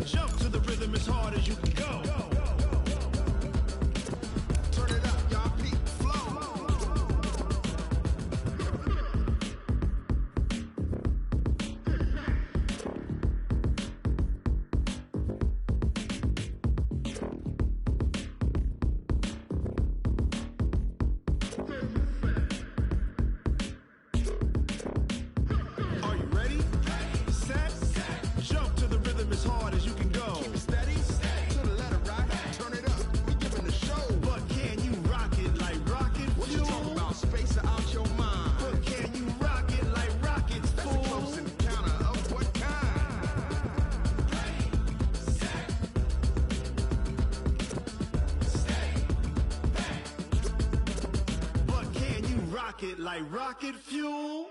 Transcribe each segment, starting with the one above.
Jump to the rhythm as hard as you can go. Turn it up, y'all. Peak flow. Are you ready? Set. Jump to the rhythm as hard as you can go. Keep it steady. To the letter right. Turn it up. We giving the show. But can you rock it like rocket? What you talking about? Space out your mind. But can you rock it like rockets? That's a close encounter of what kind? But can you rock it like rocket fuel?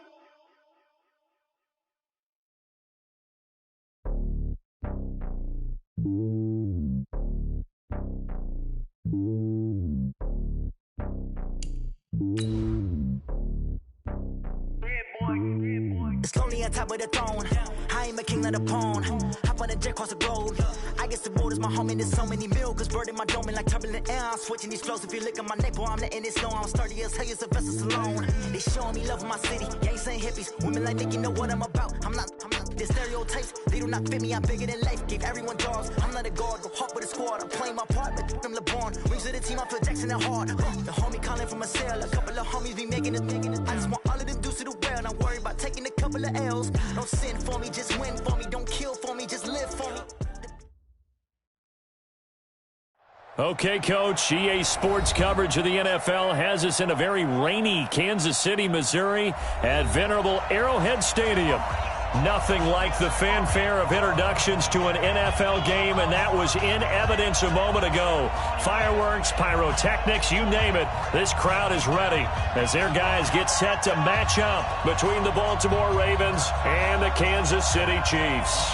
It's lonely on top of the throne. I am a king of the pawn. Hop on a jet across the globe. I guess the world is my home and there's so many milkers burning my dome like turbulent air. I'm switching these flows. If you look at my neck, boy, I'm letting it snow. I'm sturdy as hell as a vessel alone. They showing me love in my city. Gangs ain't hippies. Women like Nick, you know what I'm about. I'm not the stereotypes. They do not fit me. I'm bigger than life. Give everyone jobs. I'm not a guard. Go hard with a squad. I'm playing my part. But them LeBron. Rings to the team. I feel Jackson and hard. The homie calling from a cell. A couple of homies be making it. I just want all of them dudes to do well. Not worry about taking a couple of L's. Don't sin for me, just win for me. Don't kill for me, just live for me. Okay, Coach, EA Sports coverage of the NFL has us in a very rainy Kansas City, Missouri at venerable Arrowhead Stadium. Nothing like the fanfare of introductions to an NFL game, and that was in evidence a moment ago. Fireworks, pyrotechnics, you name it. This crowd is ready as their guys get set to match up between the Baltimore Ravens and the Kansas City Chiefs.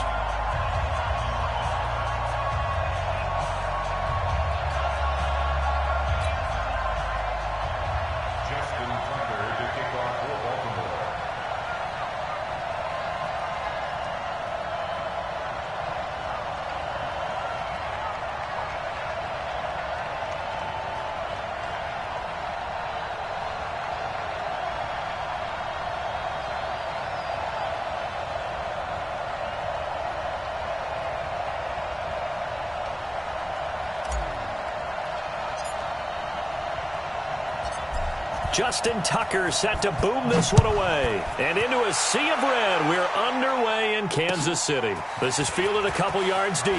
Justin Tucker set to boom this one away. And into a sea of red, we're underway in Kansas City. This is fielded a couple yards deep.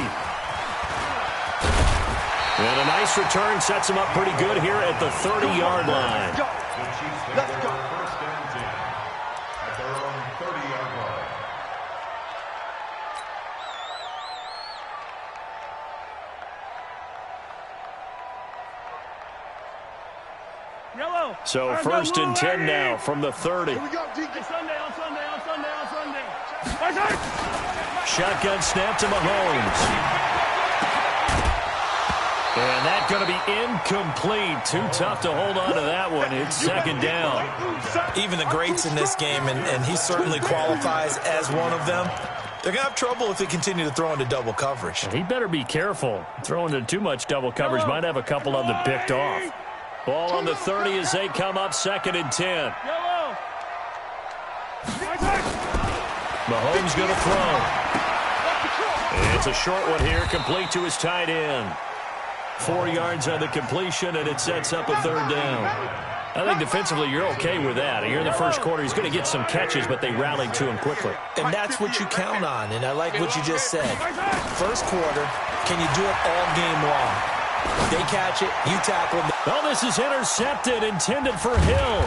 And a nice return sets him up pretty good here at the 30-yard line. Let's go. First and 10 at their own 30-yard line. So first and 10 now from the 30. On Sunday. Shotgun snap to Mahomes. And that's going to be incomplete. Too tough to hold on to that one. It's second down. Even the greats in this game, and he certainly qualifies as one of them, they're going to have trouble if they continue to throw into double coverage. He better be careful. Throwing into too much double coverage might have a couple of them picked off. Ball on the 30 as they come up second and 10. Mahomes going to throw. It's a short one here, complete to his tight end. 4 yards on the completion, and it sets up a third down. I think defensively you're okay with that. Here in the first quarter, he's going to get some catches, but they rallied to him quickly. And that's what you count on, and I like what you just said. First quarter, can you do it all game long? They catch it, you tackle them. Oh, this is intercepted, intended for Hill.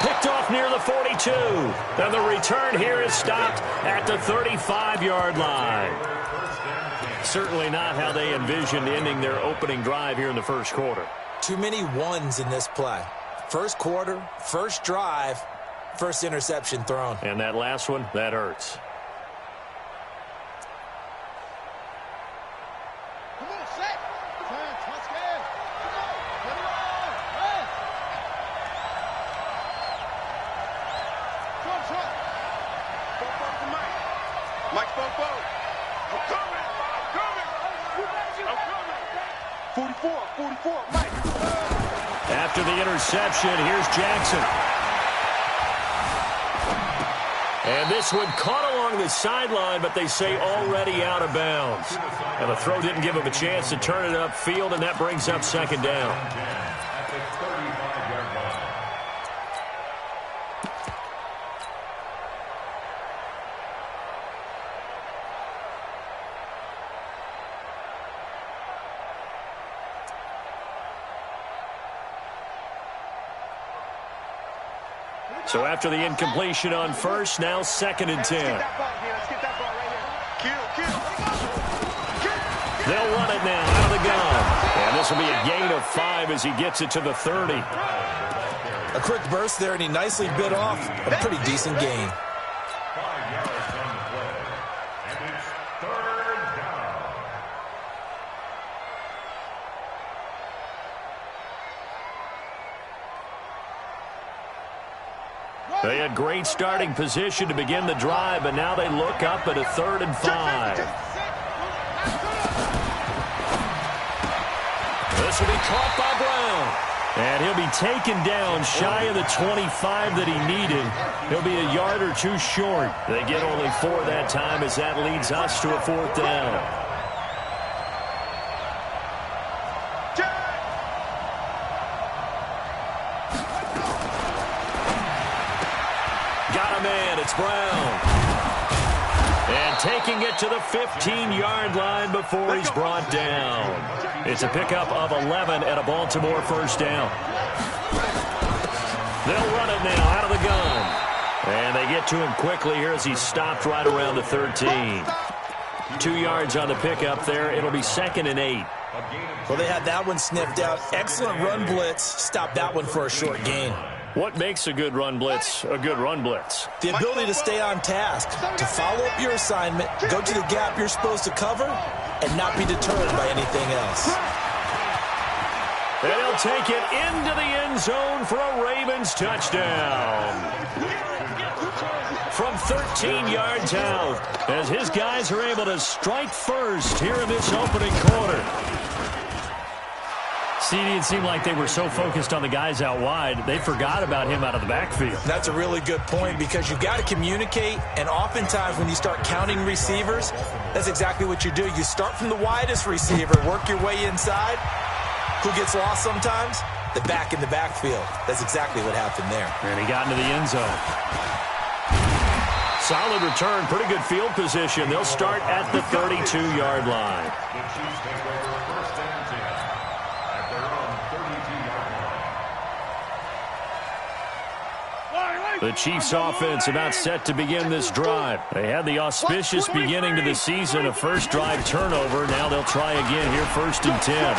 Picked off near the 42. And the return here is stopped at the 35-yard line. Certainly not how they envisioned ending their opening drive here in the first quarter. Too many ones in this play. First quarter, first drive, first interception thrown. And that last one, that hurts. Mike, I'm coming. 44, Mike. After the interception, here's Jackson. And this one caught along the sideline, but they say already out of bounds. And the throw didn't give him a chance to turn it upfield, and that brings up second down. At the 35-yard line. So after the incompletion on first, now 2nd and 10. They'll run it now out of the gun. And this will be a gain of 5 as he gets it to the 30. A quick burst there, and he nicely bit off a pretty decent gain. 5 yards on the play. And it's 3rd down. They had great starting position to begin the drive, but now they look up at a 3rd and 5. This will be caught by Brown. And he'll be taken down shy of the 25 that he needed. He'll be a yard or two short. They get only 4 that time as that leads us to a 4th down. Got a man, it's Brown. And taking it to the 15-yard line before he's brought down. It's a pickup of 11 at a Baltimore 1st down. They'll run it now out of the gun. And they get to him quickly here as he's stopped right around the 13. 2 yards on the pickup there. It'll be 2nd and 8. Well, they had that one sniffed out. Excellent run blitz. Stopped that one for a short gain. What makes a good run blitz a good run blitz? The ability to stay on task, to follow up your assignment, go to the gap you're supposed to cover, and not be deterred by anything else. And he'll take it into the end zone for a Ravens touchdown. From 13 yards out, as his guys are able to strike first here in this opening quarter. CD, it seemed like they were so focused on the guys out wide, they forgot about him out of the backfield. That's a really good point because you've got to communicate, and oftentimes when you start counting receivers, that's exactly what you do. You start from the widest receiver, work your way inside. Who gets lost sometimes? The back in the backfield. That's exactly what happened there. And he got into the end zone. Solid return, pretty good field position. They'll start at the 32-yard line. The Chiefs take over 1st and 10 at their own 32-yard line. The Chiefs offense about set to begin this drive. They had the auspicious beginning to the season, a first drive turnover. Now they'll try again here, 1st and 10.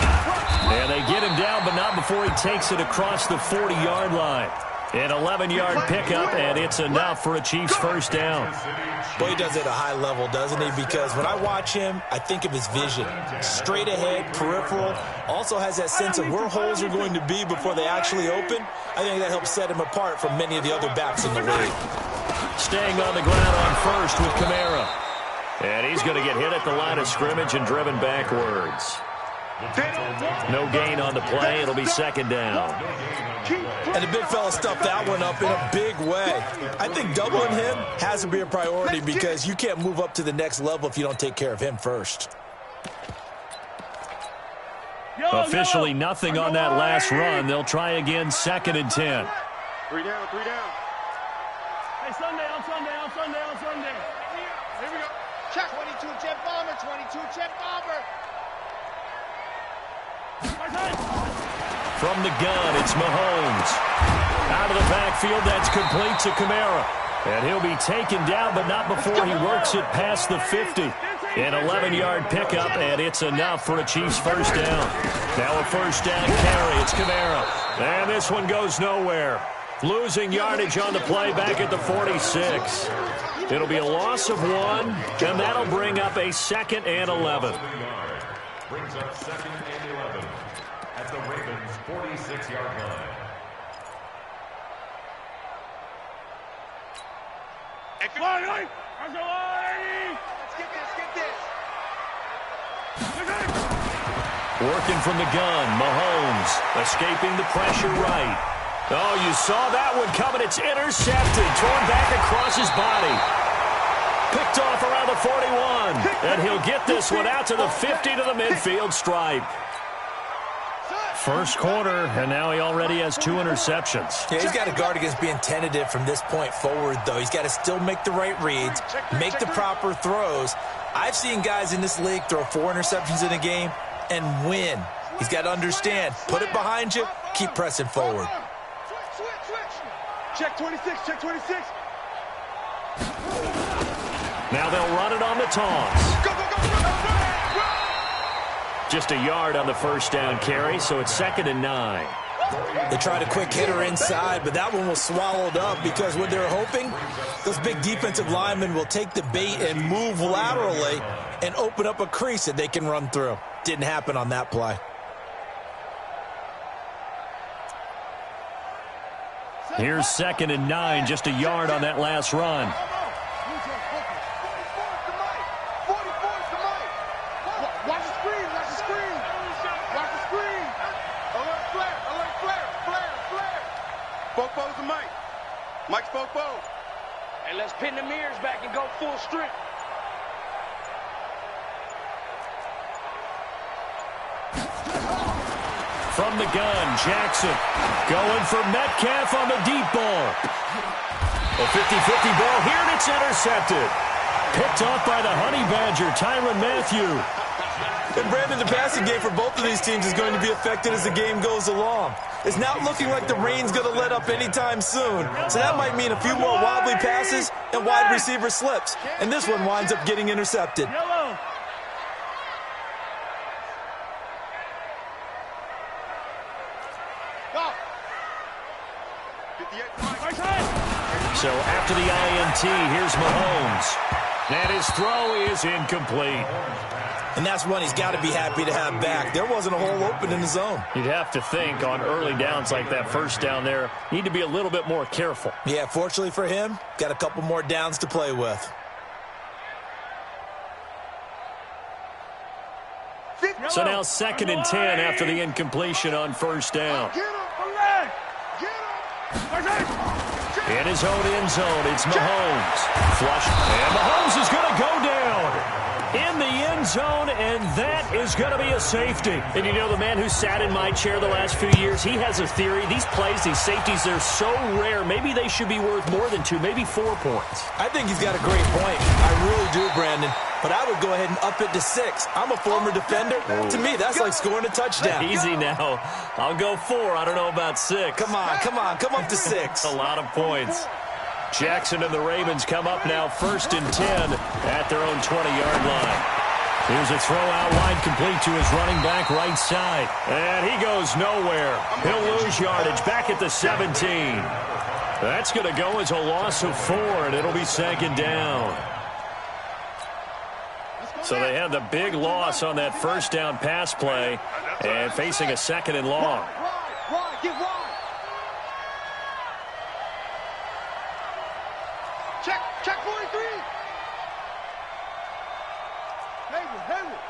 And they get him down, but not before he takes it across the 40-yard line. An 11-yard pickup, and it's enough for a Chiefs 1st down. Well, he does it at a high level, doesn't he? Because when I watch him, I think of his vision. Straight ahead, peripheral. Also has that sense of where holes are going to be before they actually open. I think that helps set him apart from many of the other backs in the league. Staying on the ground on first with Kamara. And he's going to get hit at the line of scrimmage and driven backwards. No gain on the play. It'll be 2nd down. And the big fella stuffed that one up in a big way. I think doubling him has to be a priority because you can't move up to the next level if you don't take care of him first. Officially nothing on that last run. They'll try again, 2nd and 10. 3 down. Hey, Sunday. Here we go. Check. 22 jet bomber. From the gun, it's Mahomes. Out of the backfield, that's complete to Kamara. And he'll be taken down, but not before he works it past the 50. An 11-yard pickup, and it's enough for a Chiefs 1st down. Now a 1st down carry. It's Kamara. And this one goes nowhere. Losing yardage on the play back at the 46. It'll be a loss of 1, and that'll bring up a 2nd and 11. Brings up 2nd and 11 at the Ravens' 46-yard line. Let's get this. Working from the gun, Mahomes escaping the pressure right. Oh, you saw that one coming. It's intercepted, torn back across his body. Picked off around the 41, and he'll get this one out to the 50 to the midfield stripe. First quarter, and now he already has 2 interceptions. Yeah, he's got to guard against being tentative from this point forward, though. He's got to still make the right reads, make the proper throws. I've seen guys in this league throw 4 interceptions in a game and win. He's got to understand, put it behind you, keep pressing forward. Check 26, check 26. Now they'll run it on the toss. Go, go, go. Just a yard on the first down carry, so it's 2nd and 9. They tried a quick hitter inside, but that one was swallowed up because what they're hoping, those big defensive linemen will take the bait and move laterally and open up a crease that they can run through. Didn't happen on that play. Here's 2nd and 9, just a yard on that last run. Watch the screen, watch the screen. Watch the screen. Alert flare. Fofo's the Mike. Mike's Fofo. And let's pin the mirrors back and go full strength. From the gun, Jackson going for Metcalf on the deep ball. A 50-50 ball here, and it's intercepted. Picked off by the Honey Badger, Tyrann Mathieu. And Brandon, the passing game for both of these teams is going to be affected as the game goes along. It's not looking like the rain's going to let up anytime soon, so that might mean a few more wobbly passes and wide receiver slips. And this one winds up getting intercepted. So after the INT, here's Mahomes. And his throw is incomplete. And that's one he's got to be happy to have back. There wasn't a hole open in the zone. You'd have to think on early downs like that first down there, need to be a little bit more careful. Yeah, fortunately for him, got a couple more downs to play with. So now 2nd and 10 after the incompletion on first down. In his own end zone, it's Mahomes. Flush, and Mahomes is going to go down in the end zone, and that is going to be a safety. And you know, the man who sat in my chair the last few years, he has a theory. These plays, these safeties, they're so rare. Maybe they should be worth more than 2, maybe 4 points. I think he's got a great point. I really do, Brandon. But I would go ahead and up it to 6. I'm a former defender. To me, that's like scoring a touchdown. Easy now. I'll go 4. I don't know about 6. Come on. Come up to 6. A lot of points. Jackson and the Ravens come up now 1st and 10 at their own 20-yard line. Here's a throw out wide complete to his running back right side. And he goes nowhere. He'll lose yardage back at the 17. That's going to go as a loss of 4, and it'll be 2nd down. So they had the big loss on that first down pass play and facing a 2nd and long. Get wide. Check 43. Hayward.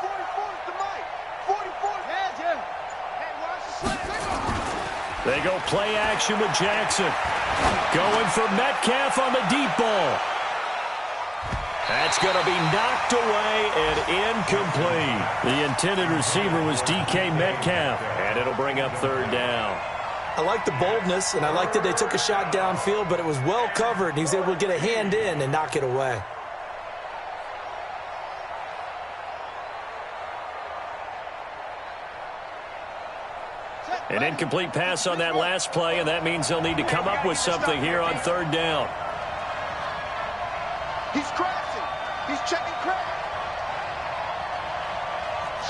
44 is the Mike. 44 heads him. Hey, watch the slant. They go play action with Jackson. Going for Metcalf on the deep ball. That's going to be knocked away and incomplete. The intended receiver was DK Metcalf, and it'll bring up 3rd down. I like the boldness, and I like that they took a shot downfield, but it was well covered, and he was able to get a hand in and knock it away. An incomplete pass on that last play, and that means they'll need to come up with something here on 3rd down. He's crashing. He's checking crack.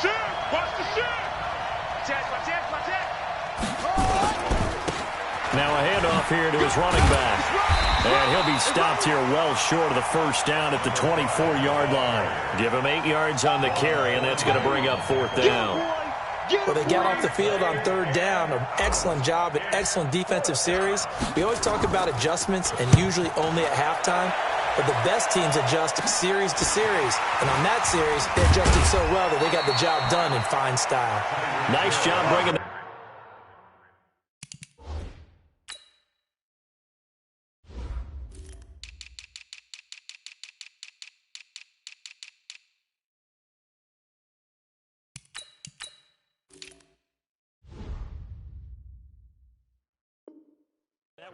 Shit! Watch the shit! Attack. Now a handoff here to his running back. And he'll be stopped here well short of the first down at the 24-yard line. Give him 8 yards on the carry, and that's going to bring up 4th down. Well, they got off the field on 3rd down. An excellent job, an excellent defensive series. We always talk about adjustments and usually only at halftime. but the best teams adjust series to series. And on that series, they adjusted so well that they got the job done in fine style. Nice job bringing that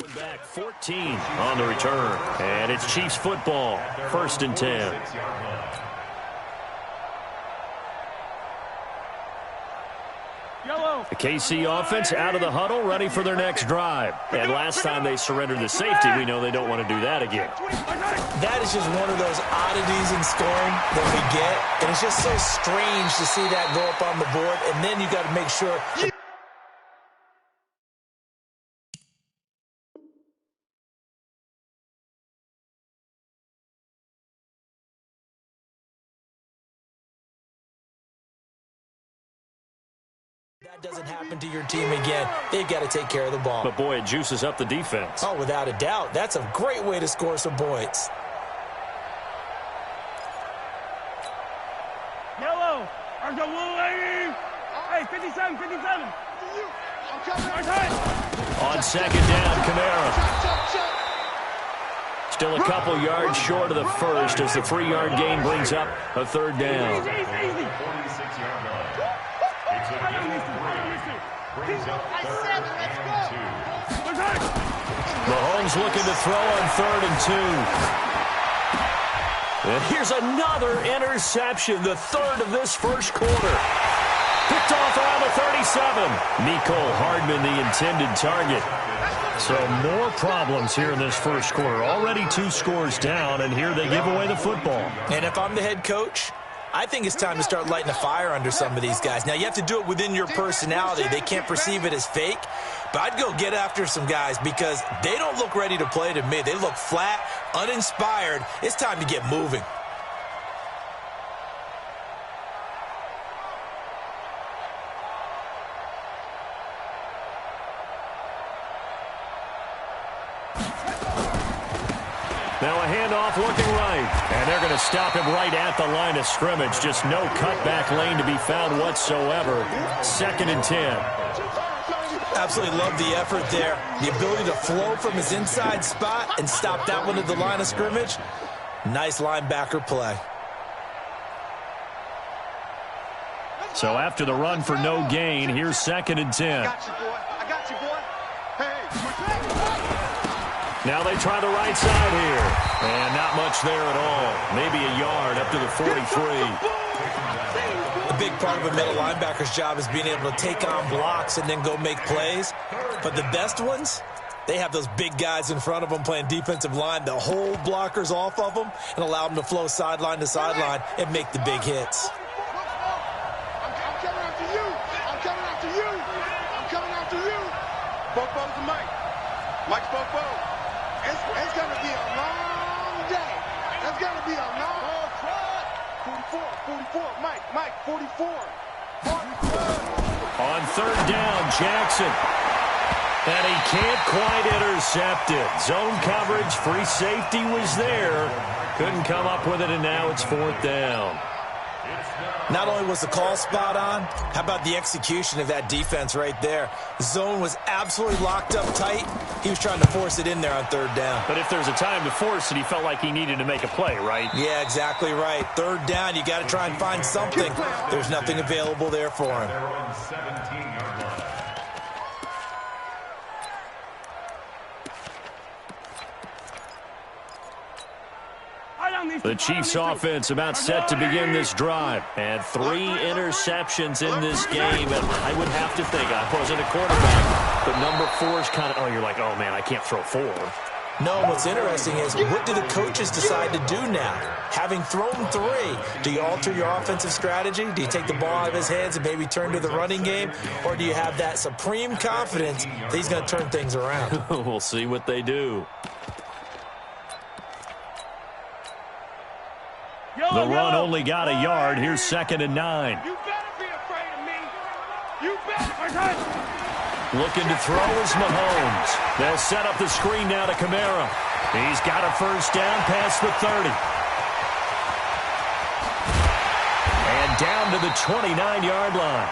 one back. 14 on the return. And it's Chiefs football. 1st and 10. The KC offense out of the huddle, ready for their next drive. And last time they surrendered the safety, we know they don't want to do that again. That is just one of those oddities in scoring that we get. And it's just so strange to see that go up on the board. And then you got to make sure... that doesn't happen to your team again. They've got to take care of the ball. But, boy, it juices up the defense. Oh, without a doubt. That's a great way to score some points. Yellow. Hey, 57, 57. On 2nd down, Kamara. Still a couple yards short of the first as the 3-yard gain brings up a 3rd down. Easy. 46-yard line. It's a gain of 3. Brings up 3rd and 2. Mahomes looking to throw on 3rd and 2. And here's another interception, the 3rd of this first quarter. Picked off around the 37. Mecole Hardman, the intended target. So more problems here in this first quarter. Already 2 scores down, and here they give away the football. And if I'm the head coach, I think it's time to start lighting a fire under some of these guys. Now, you have to do it within your personality. They can't perceive it as fake. But I'd go get after some guys because they don't look ready to play to me. They look flat, uninspired. It's time to get moving. Now a handoff looking right. And they're going to stop him right at the line of scrimmage. Just no cutback lane to be found whatsoever. 2nd and 10. Absolutely love the effort there. The ability to flow from his inside spot and stop that one at the line of scrimmage. Nice linebacker play. So after the run for no gain, here's 2nd and 10. I got you, boy. Hey. Now they try the right side here. And not much there at all. Maybe a yard up to the 43. A big part of a middle linebacker's job is being able to take on blocks and then go make plays. But the best ones, they have those big guys in front of them playing defensive line that hold blockers off of them and allow them to flow sideline to sideline and make the big hits. I'm coming after you. I'm coming after you. I'm coming after you. Bobo's the Mike. Mike's Bobo. It's going to be a long day. It's going to be a long try. 44, Mike, 44. On 3rd down, Jackson. And he can't quite intercept it. Zone coverage, free safety was there. Couldn't come up with it, and now it's 4th down. Not only was the call spot on, how about the execution of that defense right there? The zone was absolutely locked up tight. He was trying to force it in there on 3rd down. But if there's a time to force it, he felt like he needed to make a play, right? Yeah, exactly right. 3rd down, you got to try and find something. There's nothing available there for him. The Chiefs offense about set to begin this drive. And 3 interceptions in this game. And I would have to think, I wasn't a quarterback, but number 4 is kind of, oh, you're like, oh, man, I can't throw 4. No, what's interesting is what do the coaches decide to do now? Having thrown 3, do you alter your offensive strategy? Do you take the ball out of his hands and maybe turn to the running game? Or do you have that supreme confidence that he's going to turn things around? We'll see what they do. The run only got a yard. Here's 2nd and 9. You better be afraid of me. You better. Looking to throw is Mahomes. They'll set up the screen now to Kamara. He's got a first down past the 30. And down to the 29-yard line.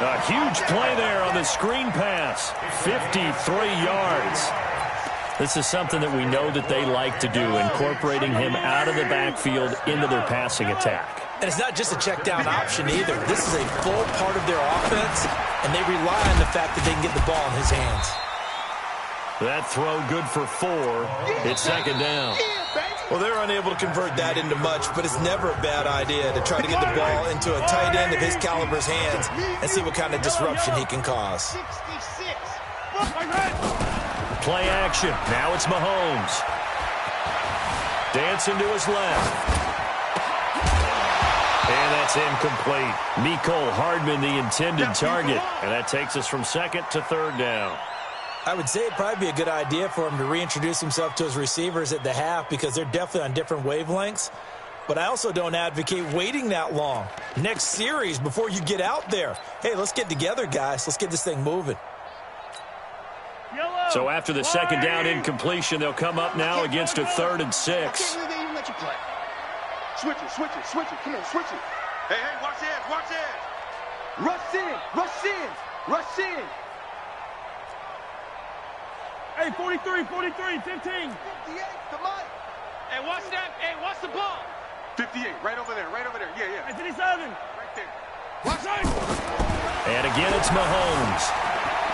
A huge play there on the screen pass. 53 yards. This is something that we know that they like to do, incorporating him out of the backfield into their passing attack. And it's not just a check down option either. This is a full part of their offense, and they rely on the fact that they can get the ball in his hands. That throw good for 4. It's second down. Well, they're unable to convert that into much, but it's never a bad idea to try to get the ball into a tight end of his caliber's hands and see what kind of disruption he can cause. Play action. Now it's Mahomes. Dancing to his left. And that's incomplete. Mecole Hardman, the intended target. And that takes us from second to third down. I would say it'd probably be a good idea for him to reintroduce himself to his receivers at the half because they're definitely on different wavelengths. But I also don't advocate waiting that long. Next series before you get out there. Hey, let's get together, guys. Let's get this thing moving. So after the second down incompletion, they'll come up now against a 3rd and 6. Switch it. Come on, switch it. Hey, watch this. Rush in. Hey, 43, 15. 58, come on. Hey, watch that. Hey, watch the ball. 58, right over there. Yeah. Hey, 57. Right there. Watch it. And again, it's Mahomes.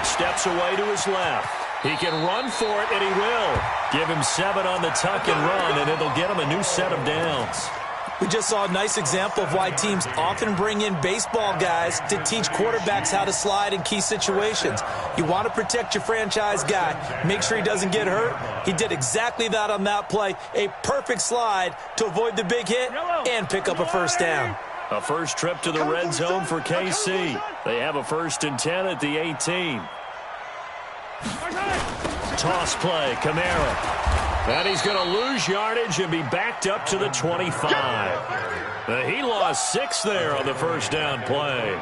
Steps away to his left. He can run for it, and he will. Give him 7 on the tuck and run, and it'll get him a new set of downs. We just saw a nice example of why teams often bring in baseball guys to teach quarterbacks how to slide in key situations. You want to protect your franchise guy. Make sure he doesn't get hurt. He did exactly that on that play. A perfect slide to avoid the big hit and pick up a first down. A first trip to the red zone for KC. They have a 1st and 10 at the 18. Toss play, Kamara. And he's going to lose yardage and be backed up to the 25. He lost 6 there on the first down play.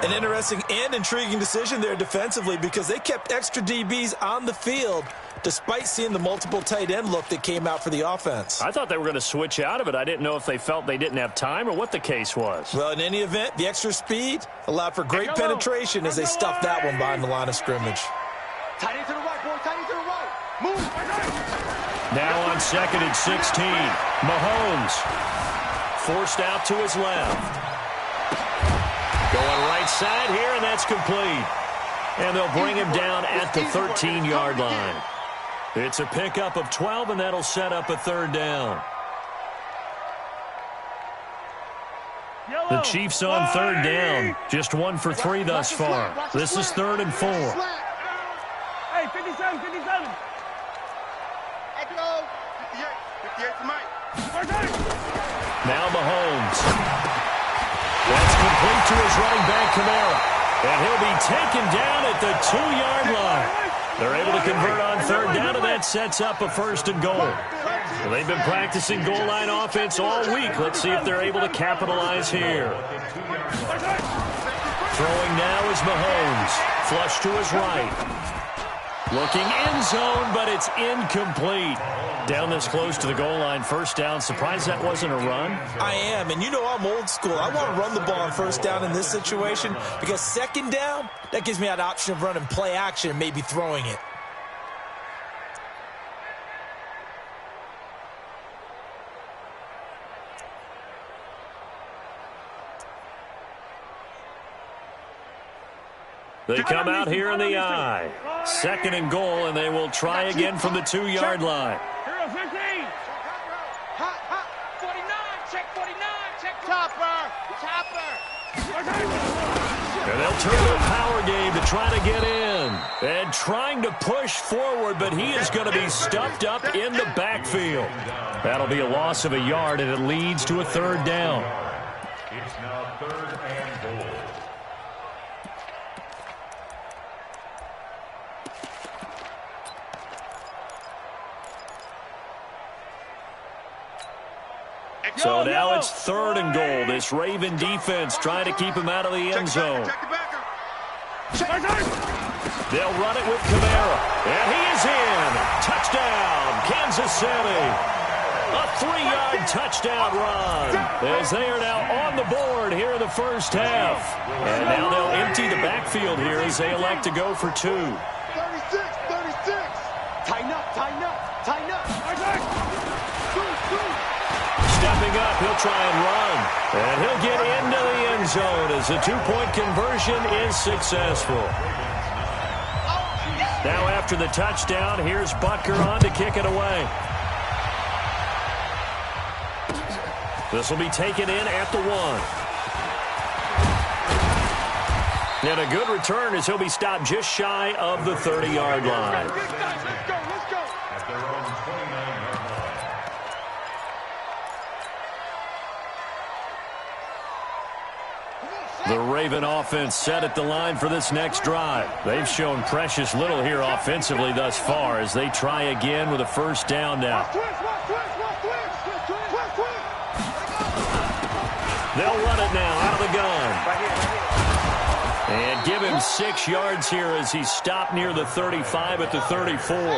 An interesting and intriguing decision there defensively because they kept extra DBs on the field despite seeing the multiple tight end look that came out for the offense. I thought they were going to switch out of it. I didn't know if they felt they didn't have time or what the case was. Well, in any event, the extra speed allowed for great penetration as they stuffed that one behind the line of scrimmage. Tight end to the right, boy. Tight end to the right. Move. Now on 2nd and 16. Mahomes forced out to his left. Going right side here, and that's complete. And they'll bring him down at the 13-yard line. It's a pickup of 12, and that'll set up a 3rd down. The Chiefs on 3rd down. Just 1 for 3 thus far. This is 3rd and 4. Hey, 57. Echo. 58 to Mike. Now Mahomes. That's complete to his running back, Kamara. And he'll be taken down at the 2-yard line. They're able to convert on 3rd down, and that sets up a 1st and goal. Well, they've been practicing goal line offense all week. Let's see if they're able to capitalize here. Throwing now is Mahomes. Flush to his right. Looking end zone, but it's incomplete. Down this close to the goal line, 1st down. Surprised that wasn't a run? I am, and you know I'm old school. I want to run the ball on 1st down in this situation because 2nd down, that gives me that option of running play action and maybe throwing it. They come out here in the I. 2nd and goal, and they will try again from the 2-yard line. 15. Hot. 49. Check 49. Check Chopper. And they'll turn their power game to try to get in. And trying to push forward, but he is going to be stuffed up in the backfield. That'll be a loss of a yard, and it leads to a 3rd down. It's now 3rd and goal. So now it's 3rd and goal. This Raven defense trying to keep him out of the end zone. They'll run it with Kamara. And he is in. Touchdown, Kansas City. A 3-yard touchdown run as they are now on the board here in the first half. And now they'll empty the backfield here as they elect to go for 2. 36. Tighten up. Stepping up, he'll try and run. And he'll get into the end zone as the 2-point conversion is successful. Now after the touchdown, here's Butker on to kick it away. This will be taken in at the 1. And a good return as he'll be stopped just shy of the 30-yard line. Let's go. At their own 29-yard line. The Raven offense set at the line for this next drive. They've shown precious little here offensively thus far as they try again with a first down now. They'll run it now out of the gun. And give him 6 yards here as he's stopped near the 35 at the 34. It's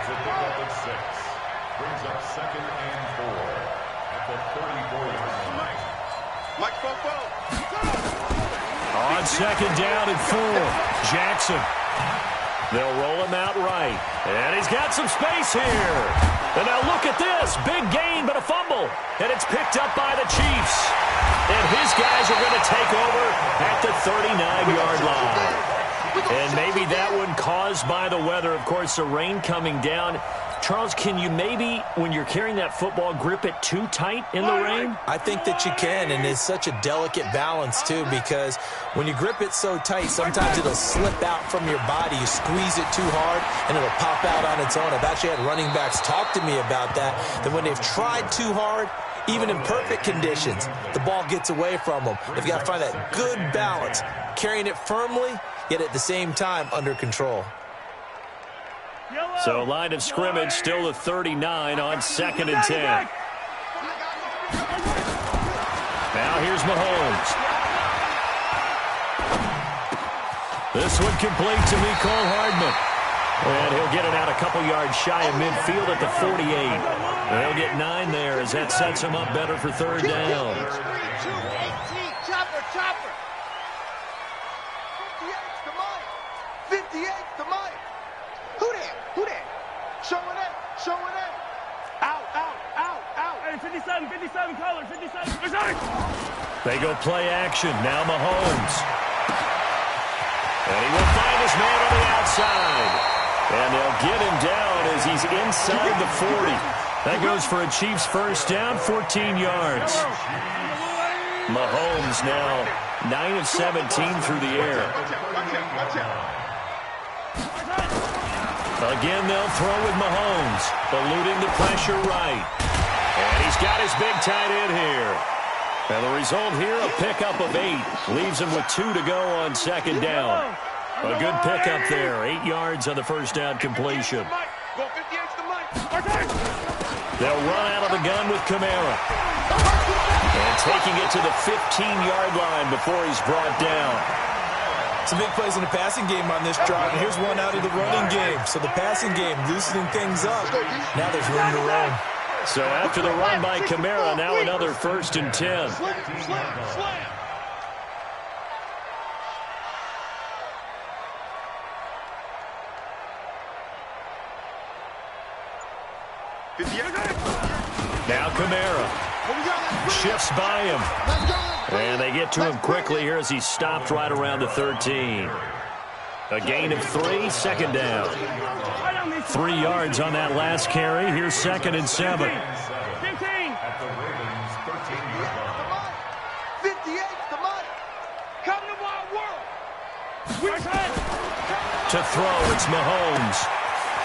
a pickup of 6. Brings up 2nd and 4 at the 34-yard line. Mike Bobo. On 2nd down and 4, Jackson. They'll roll him out right. And he's got some space here. And now look at this. Big gain, but a fumble. And it's picked up by the Chiefs. And his guys are going to take over at the 39-yard line. And maybe that one caused by the weather. Of course, the rain coming down. Charles, can you maybe, when you're carrying that football, grip it too tight in the rain? I think that you can, and it's such a delicate balance, too, because when you grip it so tight, sometimes it'll slip out from your body. You squeeze it too hard, and it'll pop out on its own. I've actually had running backs talk to me about that when they've tried too hard, even in perfect conditions, the ball gets away from them. They've got to find that good balance, carrying it firmly, yet at the same time under control. So line of scrimmage still the 39 on 2nd and 10. Now here's Mahomes. This one complete to Mecole Hardman. And he'll get it out a couple yards shy of midfield at the 48. They'll get 9 there as that sets him up better for 3rd down. Chopper. 58's the Mike. Who that? Showing it. Out. Hey, 57 color, 57. They go play action. Now Mahomes. And he will find his man on the outside. And they'll get him down as he's inside the 40. That goes for a Chiefs first down, 14 yards. Mahomes now 9 of 17 through the air. Again, they'll throw with Mahomes, eluding the pressure right. And he's got his big tight end here. And the result here, a pickup of 8. Leaves him with 2 to go on 2nd down. A good pickup there, 8 yards on the first down completion. They'll run out of the gun with Kamara. And taking it to the 15-yard line before he's brought down. Some big plays in the passing game on this drive, and here's one out of the running game. So the passing game loosening things up. Now there's room to roam. So after the run by Kamara, now another 1st and 10. Slam. Now Kamara shifts by him. And they get to him quickly here as he's stopped right around the 13. A gain of 3, 2nd down. 3 yards on that last carry. Here's 2nd and 7. 15. At the Ravens' 13-yard line. 58's the Mike. Come to Wild World. To throw, it's Mahomes.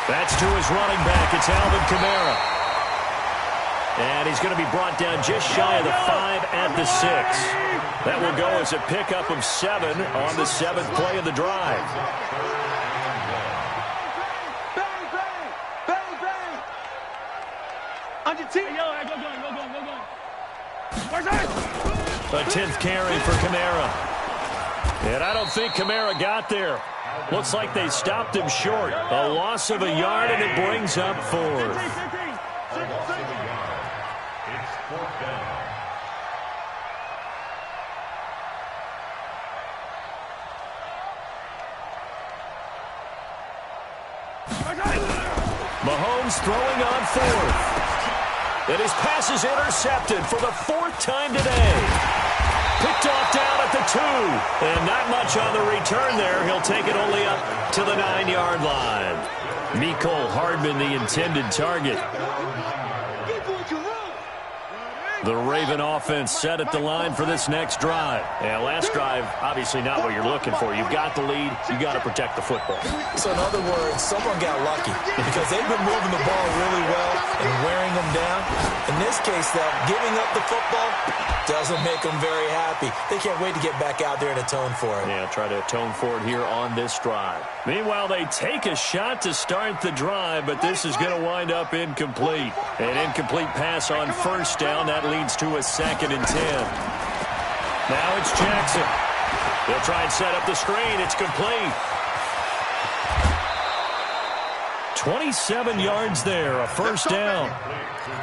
That's to his running back. It's Alvin Kamara. And he's going to be brought down just shy of the 5 at the 6. That will go as a pickup of 7 on the 7th play of the drive. Bang. On your team. Go going. A 10th carry for Kamara. And I don't think Kamara got there. Looks like they stopped him short. A loss of a yard, and it brings up fourth. It's fourth down. Mahomes throwing on fourth. And his pass is intercepted for the fourth time today. Picked off down at the 2. And not much on the return there. He'll take it only up to the 9-yard line. Mecole Hardman, the intended target. The Raven offense set at the line for this next drive. Yeah, last drive, obviously not what you're looking for. You've got the lead. You've got to protect the football. So in other words, someone got lucky because they've been moving the ball really well and wearing them down. In this case, though, giving up the football doesn't make them very happy. They can't wait to get back out there and atone for it. Yeah, try to atone for it here on this drive. Meanwhile, they take a shot to start the drive, but this is going to wind up incomplete. An incomplete pass on first down. That leads to a 2nd and 10. Now it's Jackson. They'll try and set up the screen. It's complete. 27 yards there, a first down.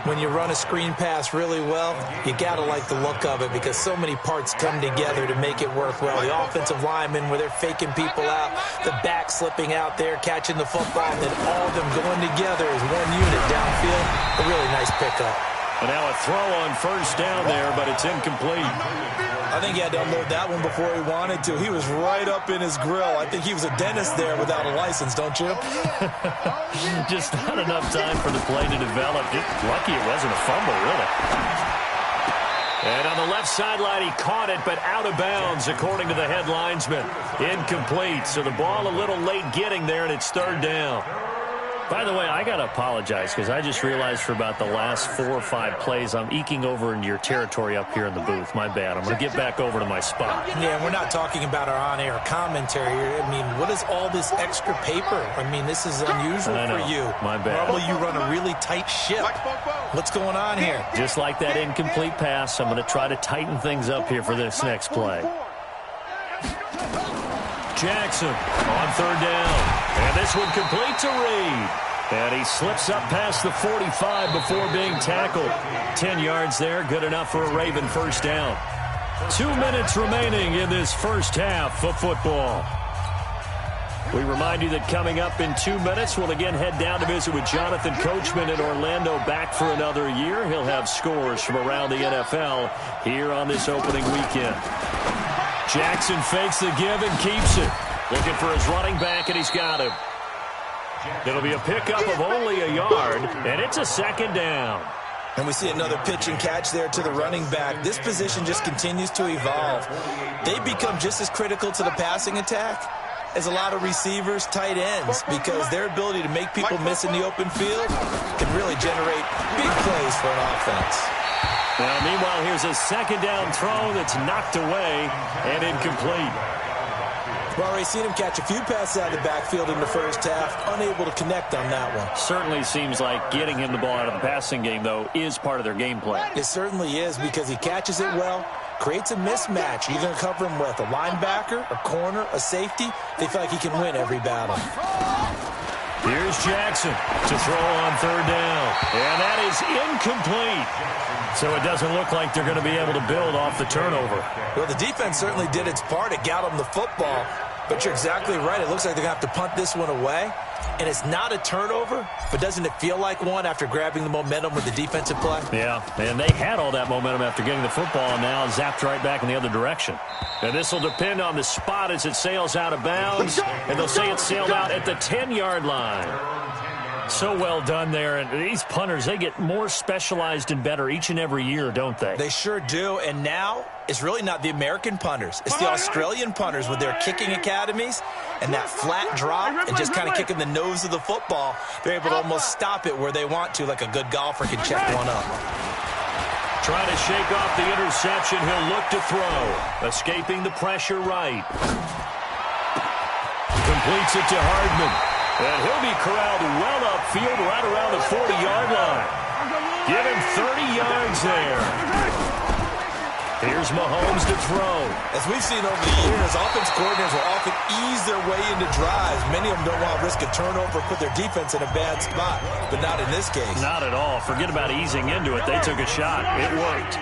When you run a screen pass really well, you got to like the look of it because so many parts come together to make it work well. The offensive linemen, where they're faking people out, the back slipping out there, catching the football, and then all of them going together as one unit downfield. A really nice pickup. And now a throw on first down there, but it's incomplete. I think he had to unload that one before he wanted to. He was right up in his grill. I think he was a dentist there without a license, don't you? Just not enough time for the play to develop. Just lucky it wasn't a fumble, really. And on the left sideline, he caught it, but out of bounds, according to the head linesman. Incomplete. So the ball a little late getting there, and it's third down. By the way, I got to apologize because I just realized for about the last 4 or 5 plays, I'm eking over into your territory up here in the booth. My bad. I'm going to get back over to my spot. Yeah, we're not talking about our on-air commentary here. I mean, what is all this extra paper? I mean, this is unusual for you. My bad. Normally you run a really tight ship. What's going on here? Just like that incomplete pass, I'm going to try to tighten things up here for this next play. Jackson on third down. And this one complete to Reed. And he slips up past the 45 before being tackled. 10 yards there, good enough for a Raven first down. 2 minutes remaining in this first half of football. We remind you that coming up in 2 minutes, we'll again head down to visit with Jonathan Coachman in Orlando, back for another year. He'll have scores from around the NFL here on this opening weekend. Jackson fakes the give and keeps it. Looking for his running back, and he's got him. It'll be a pickup of only a yard, and it's a 2nd down. And we see another pitch and catch there to the running back. This position just continues to evolve. They become just as critical to the passing attack as a lot of receivers, tight ends, because their ability to make people miss in the open field can really generate big plays for an offense. Now, meanwhile, here's a 2nd down throw that's knocked away and incomplete. We've already seen him catch a few passes out of the backfield in the first half, unable to connect on that one. Certainly seems like getting him the ball out of the passing game, though, is part of their game plan. It certainly is because he catches it well, creates a mismatch. You're going to cover him with a linebacker, a corner, a safety. They feel like he can win every battle. Here's Jackson to throw on third down. And that is incomplete. So it doesn't look like they're going to be able to build off the turnover. Well, the defense certainly did its part. It got them the football. But you're exactly right. It looks like they're going to have to punt this one away. And it's not a turnover, but doesn't it feel like one after grabbing the momentum with the defensive play? Yeah, and they had all that momentum after getting the football, and now zapped right back in the other direction. And this will depend on the spot as it sails out of bounds, and they'll say it sailed out at the 10-yard line. So well done there, and these punters, they get more specialized and better each and every year, don't they? They sure do, and now it's really not the American punters. It's the Australian punters with their kicking academies and that flat drop and just kind of kicking the nose of the football. They're able to almost stop it where they want to, like a good golfer can check one up. Trying to shake off the interception, he'll look to throw. Escaping the pressure right. Completes it to Hardman. And he'll be corralled well upfield right around the 40-yard line. Give him 30 yards there. Here's Mahomes to throw. As we've seen over the years, offense coordinators will often ease their way into drives. Many of them don't want to risk a turnover, put their defense in a bad spot, but not in this case. Not at all. Forget about easing into it. They took a shot. It worked.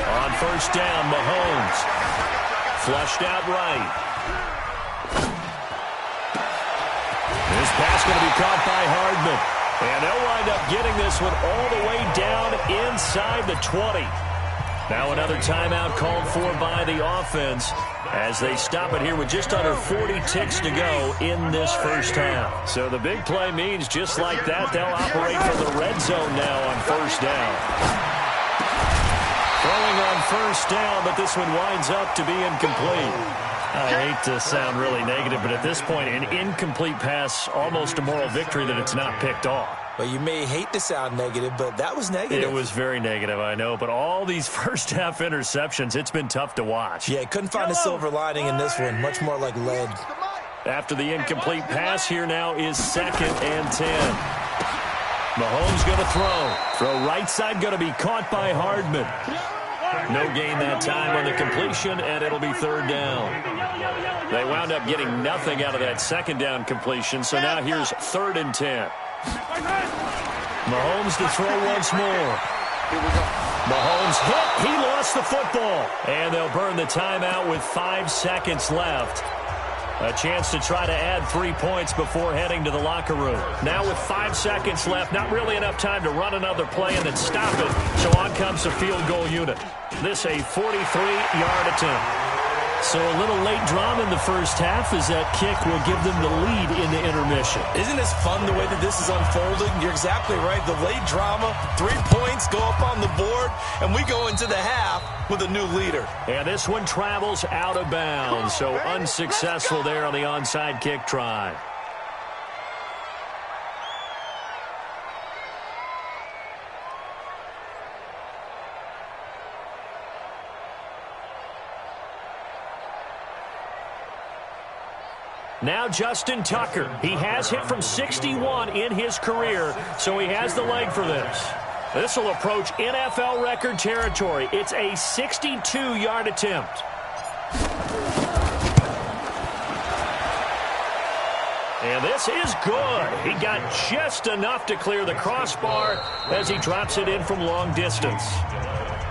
On first down, Mahomes. Flushed out right. This pass going to be caught by Hardman. And they'll wind up getting this one all the way down inside the 20. Now another timeout called for by the offense as they stop it here with just under 40 ticks to go in this first half. So the big play means just like that, they'll operate from the red zone now on first down. Throwing on first down, but this one winds up to be incomplete. I hate to sound really negative, but at this point, an incomplete pass, almost a moral victory that it's not picked off. Well, you may hate to sound negative, but that was negative. It was very negative, I know, but all these first-half interceptions, it's been tough to watch. Yeah, couldn't find a silver lining in this one, much more like lead. After the incomplete pass, here now is 2nd and 10. Mahomes going to throw. Throw right side going to be caught by Hardman. No gain that time on the completion, and it'll be 3rd down. They wound up getting nothing out of that 2nd down completion, so now here's 3rd and 10. Mahomes to throw once more. Mahomes hit. He lost the football. And they'll burn the timeout with 5 seconds left. A chance to try to add 3 points before heading to the locker room. Now with 5 seconds left, not really enough time to run another play and then stop it. So on comes the field goal unit. This a 43-yard attempt. So a little late drama in the first half as that kick will give them the lead in the intermission. Isn't this fun the way that this is unfolding? You're exactly right. The late drama, 3 points go up on the board, and we go into the half with a new leader. And this one travels out of bounds, so unsuccessful there on the onside kick try. Now Justin Tucker. He has hit from 61 in his career, so he has the leg for this. This will approach NFL record territory. It's a 62-yard attempt. And this is good. He got just enough to clear the crossbar as he drops it in from long distance.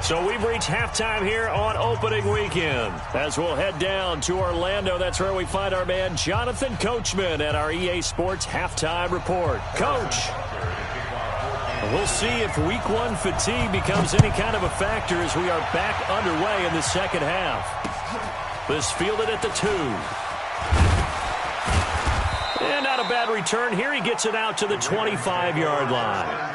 So we've reached halftime here on opening weekend. As we'll head down to Orlando, that's where we find our man Jonathan Coachman at our EA Sports Halftime Report. Coach, we'll see if Week 1 fatigue becomes any kind of a factor as we are back underway in the second half. This fielded at the 2. And not a bad return here. He gets it out to the 25-yard line.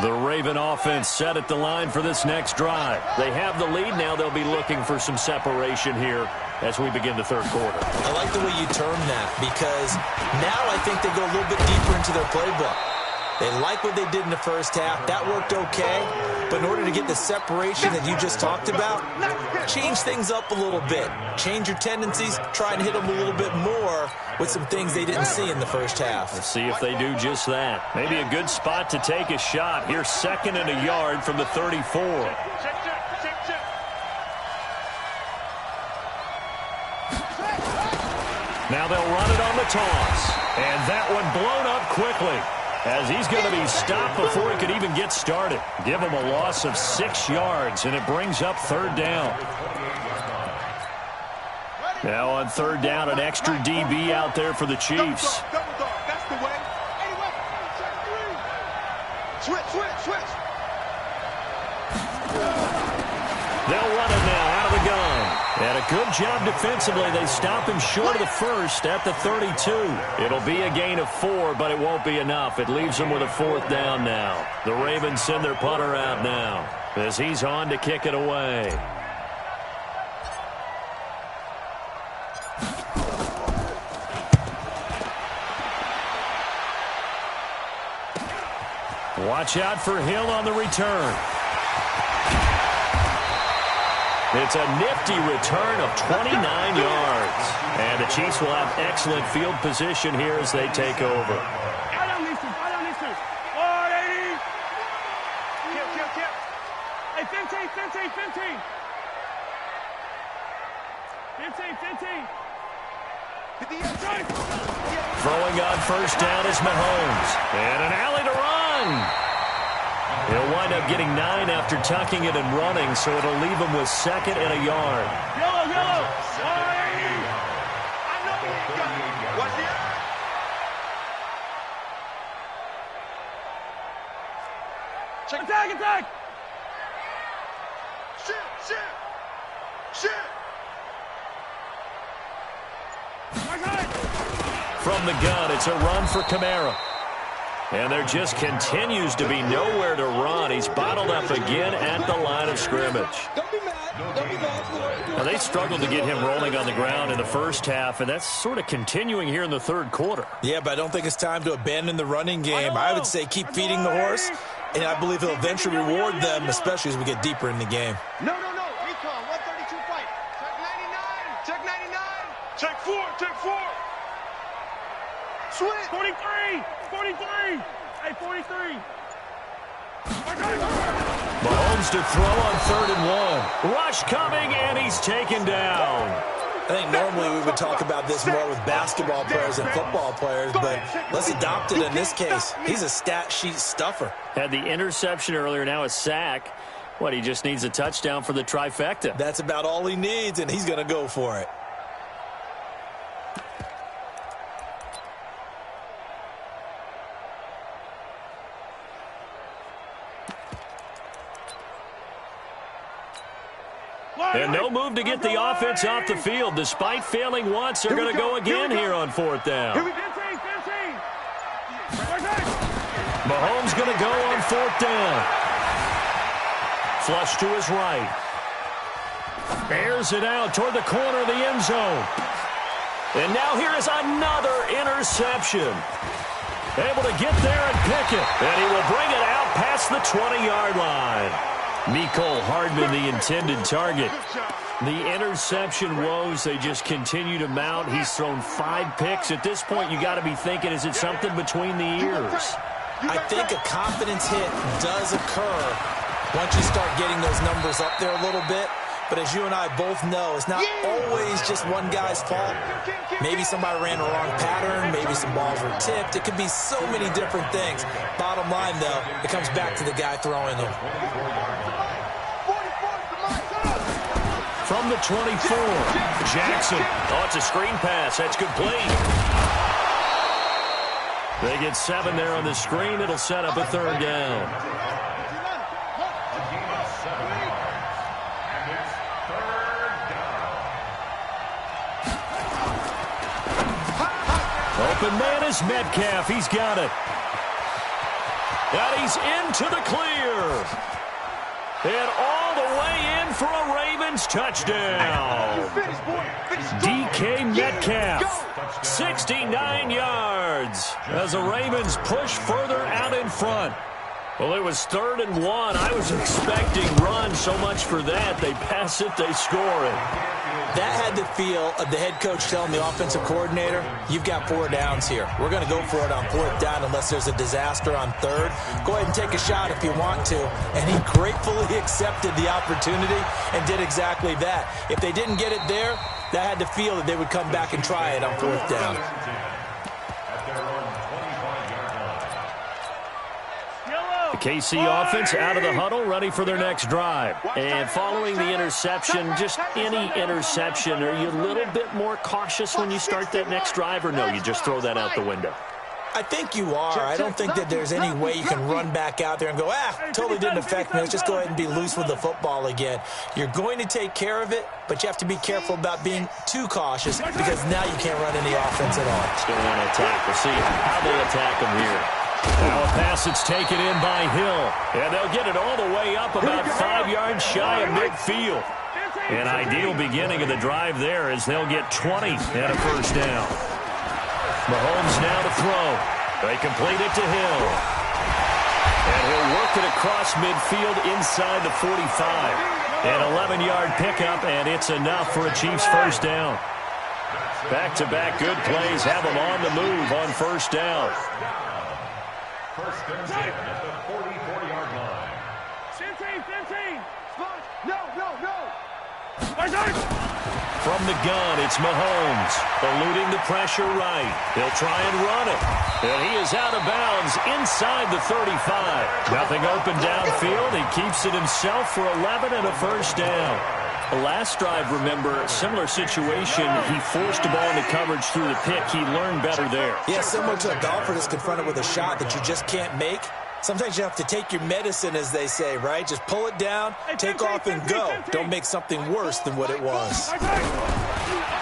The Raven offense set at the line for this next drive. They have the lead. Now they'll be looking for some separation here as we begin the third quarter. I like the way you term that because now I think they go a little bit deeper into their playbook. They like what they did in the first half. That worked okay. But in order to get the separation that you just talked about, change things up a little bit. Change your tendencies. Try and hit them a little bit more with some things they didn't see in the first half. Let's see if they do just that. Maybe a good spot to take a shot. Here's 2nd and a yard from the 34. Now they'll run it on the toss. And that one blown up quickly as he's going to be stopped before he could even get started. Give him a loss of 6 yards, and it brings up 3rd down. Now on 3rd down, an extra DB out there for the Chiefs. That's the way. Switch. They'll run it now out of the gun. And a good job defensively. They stop him short of the first at the 32. It'll be a gain of 4, but it won't be enough. It leaves them with a 4th down now. The Ravens send their punter out now as he's on to kick it away. Watch out for Hill on the return. It's a nifty return of 29 yards. And the Chiefs will have excellent field position here as they take over. I don't need to. Oh, 80. Kill. Hey, 15. 15. Throwing on first down is Mahomes. And an alley to run. He'll wind up getting 9 after tucking it and running, so it'll leave him with 2nd and a yard. Yellow. What's the Attack. Shit. From the gun, it's a run for Kamara. And there just continues to be nowhere to run. He's bottled up again at the line of scrimmage. Don't be mad. Now, they struggled to get him rolling on the ground in the first half, and that's sort of continuing here in the third quarter. Yeah, but I don't think it's time to abandon the running game. I would say keep feeding the horse, and I believe he'll eventually reward them, especially as we get deeper in the game. No. Recon, 132 fight. Check 99. Check 4. Switch. 43. Hey, 43. Mahomes to throw on 3rd and 1. Rush coming, and he's taken down. I think normally we would talk about this more with basketball players and football players, but let's adopt it in this case. He's a stat sheet stuffer. Had the interception earlier, now a sack. He just needs a touchdown for the trifecta. That's about all he needs, and he's going to go for it. And no move to get the offense off the field. Despite failing once, they're going to go again here on 4th down. 15. Mahomes going to go on 4th down. Flush to his right. Bears it out toward the corner of the end zone. And now here is another interception. Able to get there and pick it. And he will bring it out past the 20-yard line. Mecole Hardman, the intended target. The interception woes, they just continue to mount. He's thrown 5 picks. At this point, you got to be thinking, is it something between the ears? I think a confidence hit does occur once you start getting those numbers up there a little bit. But as you and I both know, it's not always just one guy's fault. Maybe somebody ran the wrong pattern. Maybe some balls were tipped. It could be so many different things. Bottom line, though, it comes back to the guy throwing them. From the 24, Jackson. Oh, it's a screen pass. That's complete. They get 7 there on the screen. It'll set up a 3rd down. Open man is Metcalf. He's got it. And he's into the clear. And all the way in for a Ravens touchdown. DK Metcalf, 69 yards as the Ravens push further out in front. Well, it was 3rd and 1. I was expecting run, so much for that. They pass it, they score it. That had the feel of the head coach telling the offensive coordinator, you've got 4 downs here. We're going to go for it on 4th down unless there's a disaster on 3rd. Go ahead and take a shot if you want to. And he gratefully accepted the opportunity and did exactly that. If they didn't get it there, that had the feel that they would come back and try it on 4th down. The KC offense out of the huddle, ready for their next drive. And following the interception, just any interception, are you a little bit more cautious when you start that next drive, or no, you just throw that out the window? I think you are. I don't think that there's any way you can run back out there and go, totally didn't affect me. Let's just go ahead and be loose with the football again. You're going to take care of it, but you have to be careful about being too cautious because now you can't run any offense at all. Still want to attack. We'll see how they attack him here. Now a pass that's taken in by Hill. And they'll get it all the way up about 5 yards shy of midfield. An ideal beginning of the drive there as they'll get 20 and a 1st down. Mahomes now to throw. They complete it to Hill. And he'll work it across midfield inside the 45. An 11-yard pickup, and it's enough for a Chiefs first down. Back-to-back good plays have them on the move on first down. First and 10 at the 44-yard line. 15. No. From the gun, it's Mahomes, eluding the pressure right. He'll try and run it. And he is out of bounds inside the 35. Nothing open downfield. He keeps it himself for 11 and a first down. The last drive, remember, similar situation. He forced the ball into coverage through the pick. He learned better there. Yeah, similar to a golfer that's confronted with a shot that you just can't make. Sometimes you have to take your medicine, as they say, right? Just pull it down, take off, and go. Don't make something worse than what it was.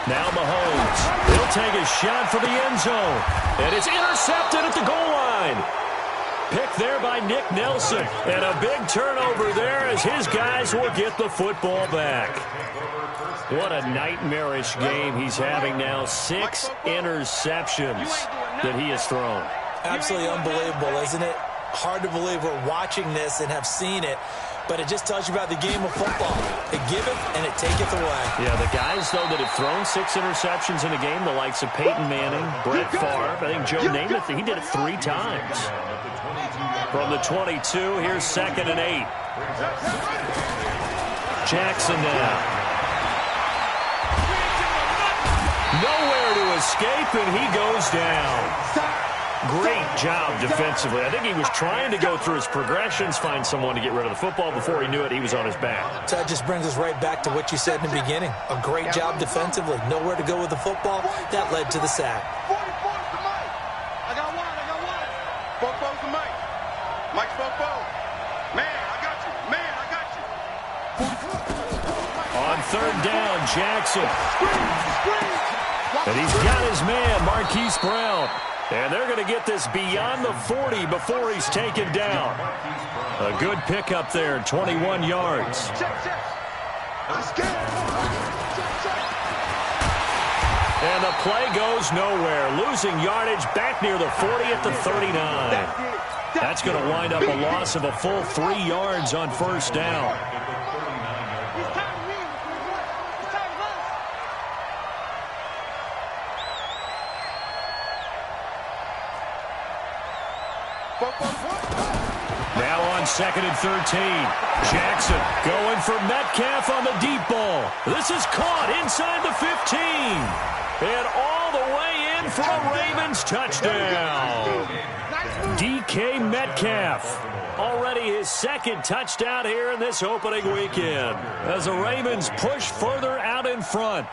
Now Mahomes. He'll take a shot for the end zone. And it's intercepted at the goal line. Pick there by Nick Nelson. And a big turnover there as his guys will get the football back. What a nightmarish game he's having now. 6 interceptions that he has thrown. Absolutely unbelievable, isn't it? Hard to believe we're watching this and have seen it, but it just tells you about the game of football. It giveth and it taketh away. Yeah, the guys, though, that have thrown 6 interceptions in a game, the likes of Peyton Manning, Brett Favre, I think Joe Namath, he did it 3 times. From the 22, here's 2nd and 8. Jackson now. Nowhere to escape, and he goes down. Great job defensively. I think he was trying to go through his progressions, find someone to get rid of the football. Before he knew it, he was on his back. So that just brings us right back to what you said in the beginning. A great job defensively. Nowhere to go with the football. That led to the sack. 44's to Mike. I got one. Bofo's to Mike. Mike's Bofo. Man, I got you. On 3rd down, Jackson. And he's got his man, Marquise Brown. And they're going to get this beyond the 40 before he's taken down. A good pickup there, 21 yards. And the play goes nowhere. Losing yardage back near the 40 at the 39. That's going to wind up a loss of a full 3 yards on first down. Now on 2nd and 13. Jackson going for Metcalf on the deep ball. This is caught inside the 15. And all the way in for a Ravens touchdown. DK Metcalf. Already his 2nd touchdown here in this opening weekend. As the Ravens push further out in front.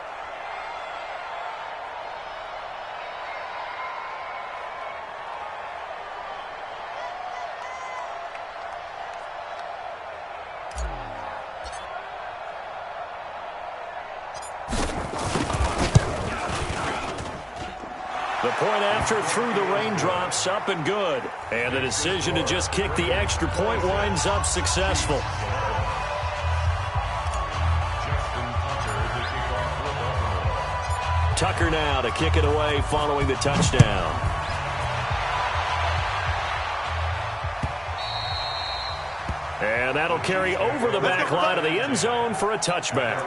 The point after through the raindrops, up and good. And the decision to just kick the extra point winds up successful. Tucker now to kick it away following the touchdown. And that'll carry over the back line of the end zone for a touchback.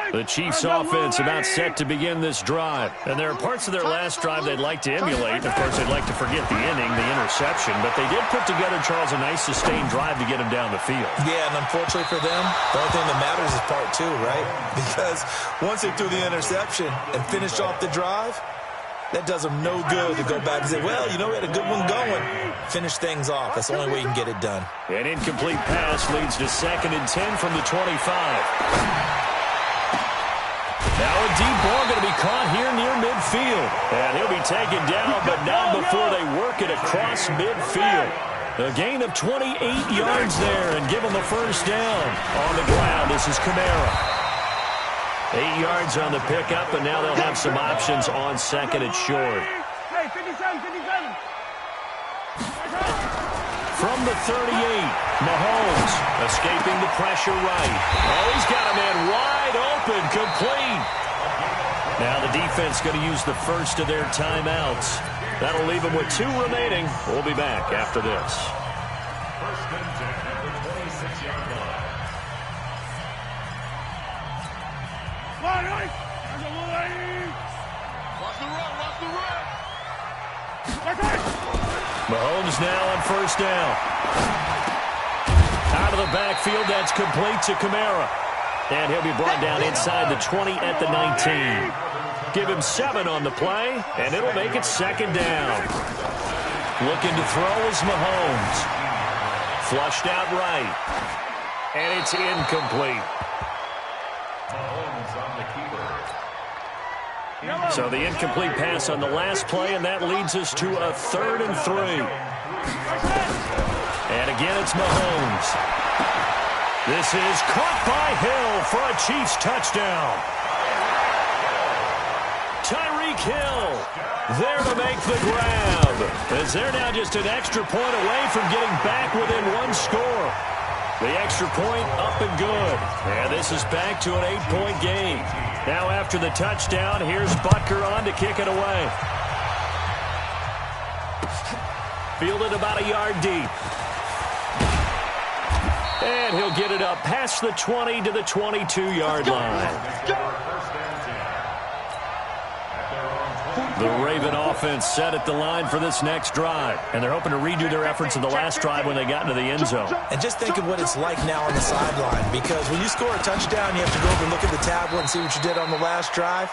The Chiefs' offense about set to begin this drive. And there are parts of their last drive they'd like to emulate. Of course, they'd like to forget the inning, the interception. But they did put together, Charles, a nice sustained drive to get him down the field. Yeah, and unfortunately for them, the only thing that matters is part 2, right? Because once they threw the interception and finished off the drive, that does them no good to go back and say, well, you know, we had a good one going. Finish things off. That's the only way you can get it done. An incomplete pass leads to 2nd and 10 from the 25. Now a deep ball going to be caught here near midfield. And he'll be taken down, but not before they work it across midfield. A gain of 28 yards there and give them the first down. On the ground, this is Kamara. 8 yards on the pickup, and now they'll have some options on 2nd and short. Hey, 57. From the 38, Mahomes escaping the pressure right. Oh, he's got a man wide open, complete. Now the defense going to use the first of their timeouts. That'll leave them with 2 remaining. We'll be back after this. First and 10 at the 26-yard line. Watch the run, watch the run. Mahomes now on first down. Out of the backfield, that's complete to Kamara. And he'll be brought down inside the 20 at the 19. Give him 7 on the play, and it'll make it second down. Looking to throw is Mahomes. Flushed out right. And it's incomplete. Mahomes on the keeper. So the incomplete pass on the last play, and that leads us to a 3rd and 3. And again, it's Mahomes. This is caught by Hill for a Chiefs touchdown. Tyreek Hill there to make the grab, as they're now just an extra point away from getting back within 1 score. The extra point up and good. And this is back to an 8-point game. Now after the touchdown, here's Butker on to kick it away. Fielded about a yard deep. And he'll get it up past the 20 to the 22-yard line. The Raven offense set at the line for this next drive. And they're hoping to redo their efforts in the last drive when they got into the end zone. And just think of what it's like now on the sideline, because when you score a touchdown, you have to go over and look at the tablet and see what you did on the last drive.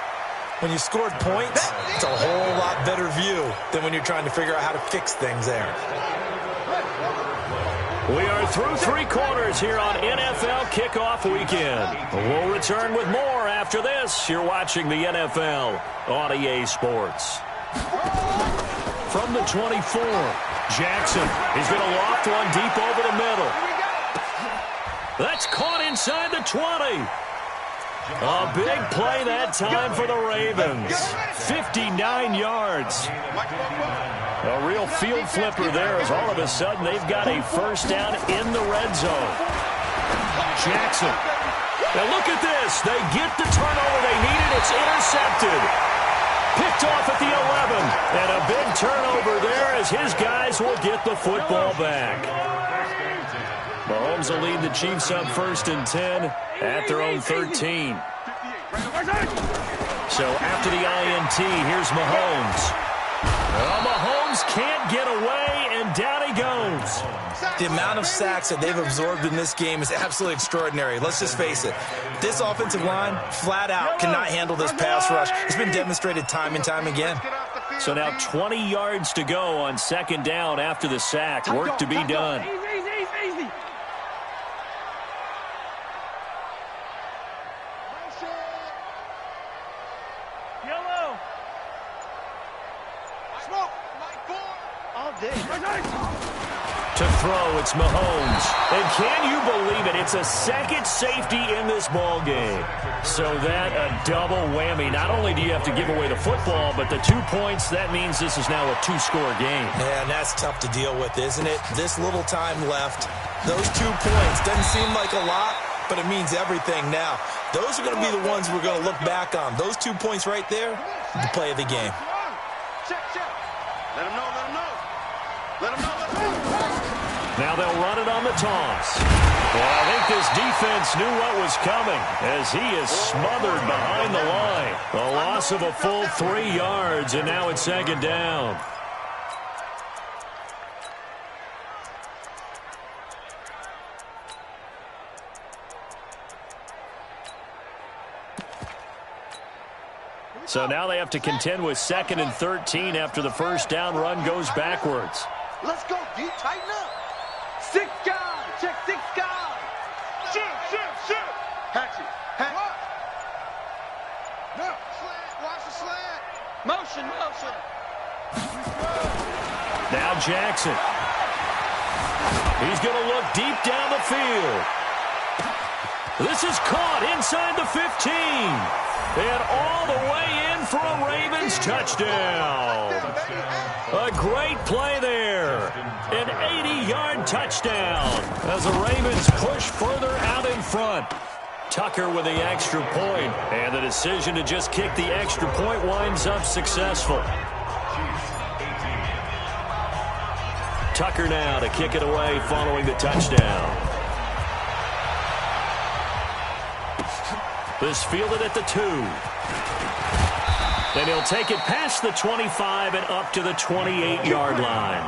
When you scored points, it's a whole lot better view than when you're trying to figure out how to fix things there. We are through 3 quarters here on NFL Kickoff Weekend. We'll return with more after this. You're watching the NFL on EA Sports. From the 24, Jackson is going to loft one deep over the middle. That's caught inside the 20. A big play that time for the Ravens. 59 yards. A real field flipper there, as all of a sudden they've got a first down in the red zone. Jackson. Now look at this. They get the turnover they needed. It's intercepted. Picked off at the 11. And a big turnover there as his guys will get the football back. Mahomes will lead the Chiefs up first and 10 at their own 13. So after the INT, here's Mahomes. Mahomes can't get away, and down he goes. The amount of sacks that they've absorbed in this game is absolutely extraordinary. Let's just face it. This offensive line, flat out, cannot handle this pass rush. It's been demonstrated time and time again. So now 20 yards to go on second down after the sack. Work to be done. Easy. Yellow. Smoke. All day. To throw, it's Mahomes. And can you believe it? It's a second safety in this ball game. So that a double whammy. Not only do you have to give away the football, but the 2 points, that means this is now a 2-score game. Yeah, and that's tough to deal with, isn't it? This little time left. Those 2 points doesn't seem like a lot, but it means everything now. Those are going to be the ones we're going to look back on. Those 2 points right there, the play of the game. Check. Let him know. Let him know. Now they'll run it on the toss. Well, I think this defense knew what was coming as he is smothered behind the line. A loss of a full 3 yards, and now it's second down. So now they have to contend with 2nd and 13 after the first down run goes backwards. Let's go, D. Tighten up. 6 guys. Check 6 guys. Shoot. Hatchet. No. Slant. Watch the slant. Motion. Now Jackson. He's going to look deep down the field. This is caught inside the 15. And all the way in for a Ravens touchdown. A great play there. An 80-yard touchdown as the Ravens push further out in front. Tucker with the extra point, and the decision to just kick the extra point winds up successful. Tucker now to kick it away following the touchdown. This fielded at the 2. Then he'll take it past the 25 and up to the 28-yard line.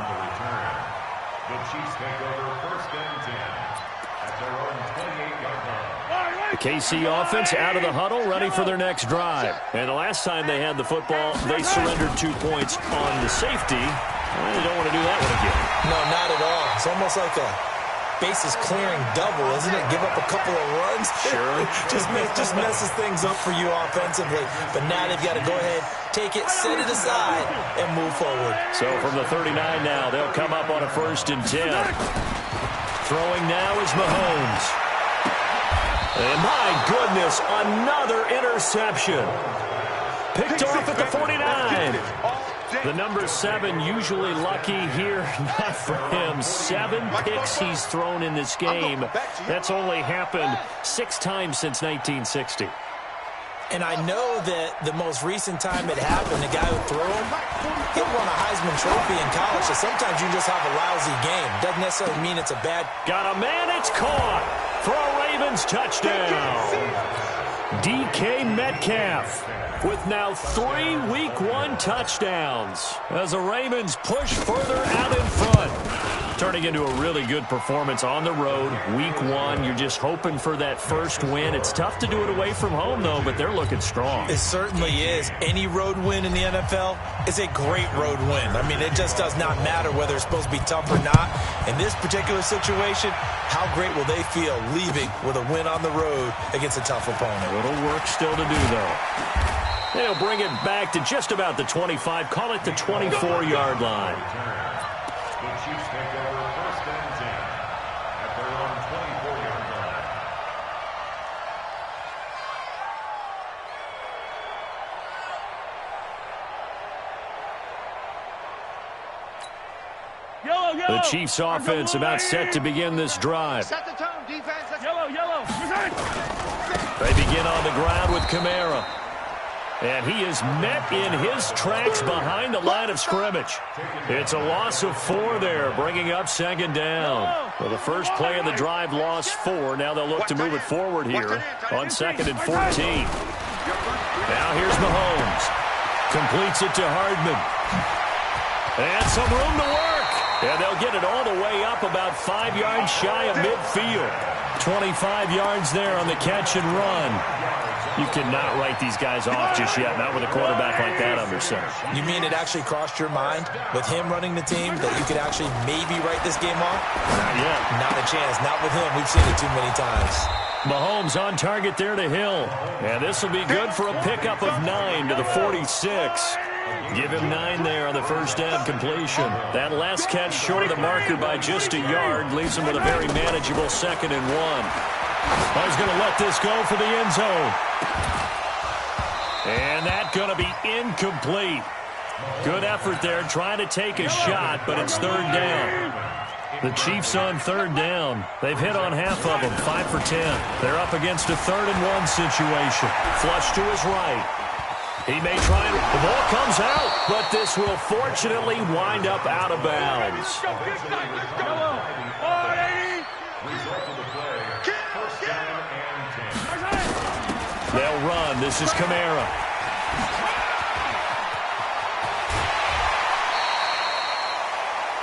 The Chiefs take over first and 10 at their own 28-yard line. The KC offense out of the huddle, ready for their next drive. And the last time they had the football, they surrendered 2 points on the safety. Well, they don't want to do that one again. No, not at all. It's almost like a bases clearing double, isn't it? Give up a couple of runs. Sure. just messes things up for you offensively. But now they've got to go ahead, take it, set it aside, and move forward. So from the 39 now, they'll come up on a 1st and 10. Throwing now is Mahomes. And my goodness, another interception. Picked off at the 49. The number 7 usually lucky here. Not for him. 7 picks he's thrown in this game. That's only happened 6 times since 1960. And I know that the most recent time it happened, the guy who threw him, he won a Heisman Trophy in college. So sometimes you just have a lousy game. Doesn't necessarily mean it's a bad. Got a man, it's caught for a Ravens touchdown. DK Metcalf with now 3 Week 1 touchdowns as the Ravens push further out in front. Turning into a really good performance on the road. Week 1, you're just hoping for that first win. It's tough to do it away from home, though, but they're looking strong. It certainly is. Any road win in the NFL is a great road win. I mean, it just does not matter whether it's supposed to be tough or not. In this particular situation, how great will they feel leaving with a win on the road against a tough opponent? A little work still to do, though. They'll bring it back to just about the 25. Call it the 24-yard line. The Chiefs take over first and 10 at their own 24-yard line. Yellow, yellow. The Chiefs offense about set to begin this drive. Set the tone, defense. Yellow, yellow. They begin on the ground with Kamara. And he is met in his tracks behind the line of scrimmage. It's a loss of 4 there, bringing up 2nd down. Well, the first play of the drive lost 4. Now they'll look to move it forward here on 2nd and 14. Now here's Mahomes. Completes it to Hardman. And some room to work. And they'll get it all the way up about 5 yards shy of midfield. 25 yards there on the catch and run. You cannot write these guys off just yet, not with a quarterback like that under center. You mean it actually crossed your mind with him running the team that you could actually maybe write this game off? Not yet. Not a chance. Not with him. We've seen it too many times. Mahomes on target there to Hill. And this will be good for a pickup of 9 to the 46. Give him 9 there on the first down completion. That last catch short of the marker by just a yard leaves him with a very manageable 2nd and 1. I was going to let this go for the end zone. And that's going to be incomplete. Good effort there trying to take a shot, but it's 3rd down. The Chiefs on 3rd down. They've hit on half of them, 5 for 10. They're up against a 3rd and 1 situation. Flush to his right. He may try and the ball comes out, but this will fortunately wind up out of bounds. They'll run. This is Kamara.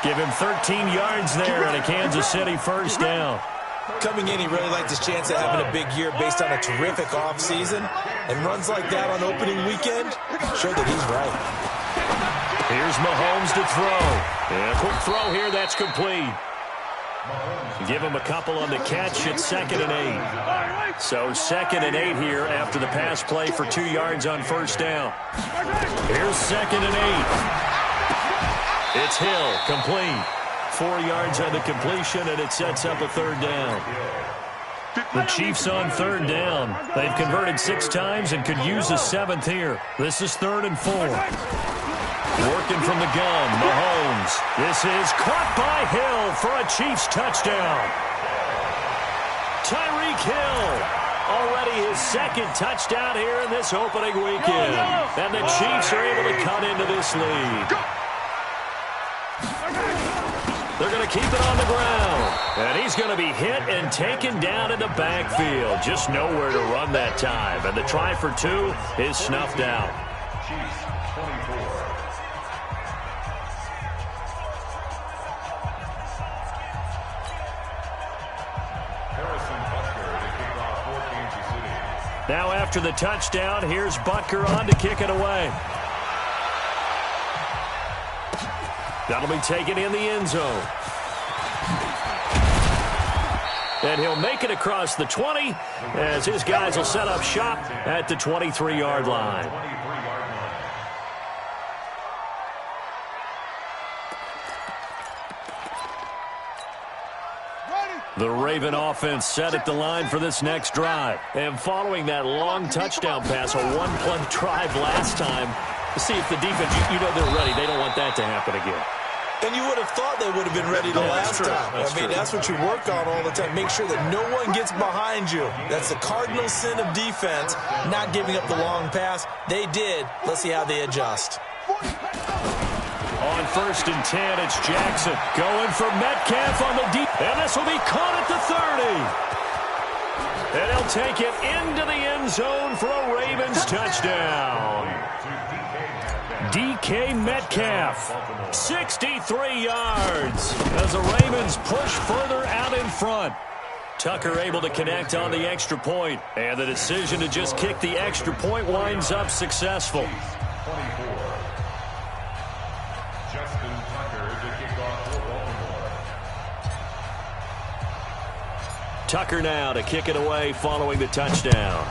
Give him 13 yards there and a Kansas City first down. Coming in, he really liked his chance of having a big year based on a terrific offseason. And runs like that on opening weekend show that he's right. Here's Mahomes to throw. And a quick throw here. That's complete. Give him a couple on the catch at 2nd and 8. So 2nd and 8 here after the pass play for 2 yards on first down. Here's 2nd and 8. It's Hill, complete. 4 yards on the completion, and it sets up a 3rd down. The Chiefs on 3rd down. They've converted 6 times and could use a 7th here. This is 3rd and 4. Working from the gun, Mahomes. This is caught by Hill for a Chiefs touchdown. Tyreek Hill, already his 2nd touchdown here in this opening weekend. And the Chiefs are able to cut into this lead. They're going to keep it on the ground. And he's going to be hit and taken down in the backfield. Just nowhere to run that time. And the try for 2 is snuffed out. Chiefs 24. Now after the touchdown, here's Butker on to kick it away. That'll be taken in the end zone. And he'll make it across the 20 as his guys will set up shop at the 23-yard line. The Raven offense set at the line for this next drive. And following that long touchdown pass, a one-play drive last time, to see if the defense, you know they're ready. They don't want that to happen again. And you would have thought they would have been ready the last time. That's what you work on all the time. Make sure that no one gets behind you. That's the cardinal sin of defense, not giving up the long pass. They did. Let's see how they adjust. On 1st and 10, it's Jackson going for Metcalf on the deep. And this will be caught at the 30. And he'll take it into the end zone for a Ravens touchdown. DK Metcalf, 63 yards as the Ravens push further out in front. Tucker able to connect on the extra point, and the decision to just kick the extra point winds up successful. 24. Justin Tucker to kick off for Baltimore. Tucker now to kick it away following the touchdown.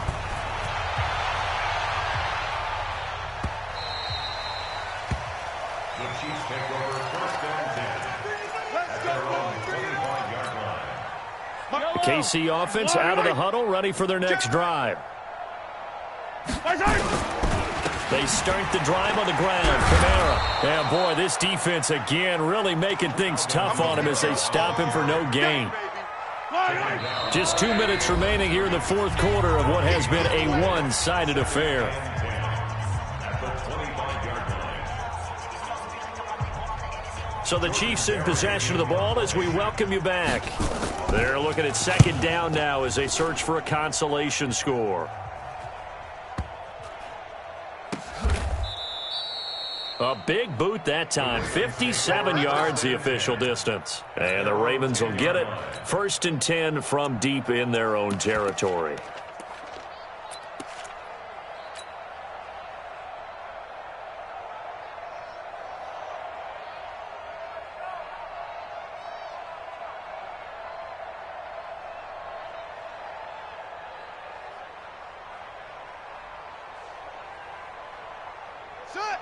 KC offense out of the huddle, ready for their next drive. They start the drive on the ground. Kamara. And boy, this defense again really making things tough on him as they stop him for no gain. Just 2 minutes remaining here in the fourth quarter of what has been a one-sided affair. So the Chiefs in possession of the ball as we welcome you back. They're looking at 2nd down now as they search for a consolation score. A big boot that time. 57 yards the official distance. And the Ravens will get it. 1st and 10 from deep in their own territory.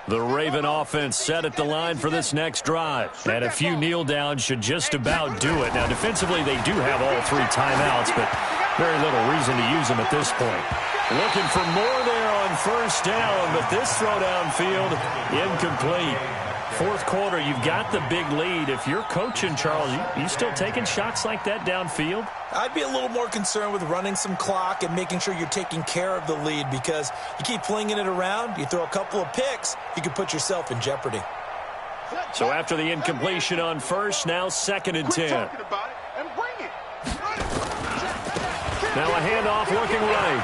The Raven offense set at the line for this next drive. And a few kneel downs should just about do it. Now, defensively, they do have all 3 timeouts, but very little reason to use them at this point. Looking for more there on 1st down, but this throw downfield incomplete. 4th quarter, you've got the big lead. If you're coaching, Charles, you still taking shots like that downfield? I'd be a little more concerned with running some clock and making sure you're taking care of the lead, because you keep flinging it around, you throw a couple of picks, you can put yourself in jeopardy. So after the incompletion on 1st, now 2nd and 10. Now a handoff looking right.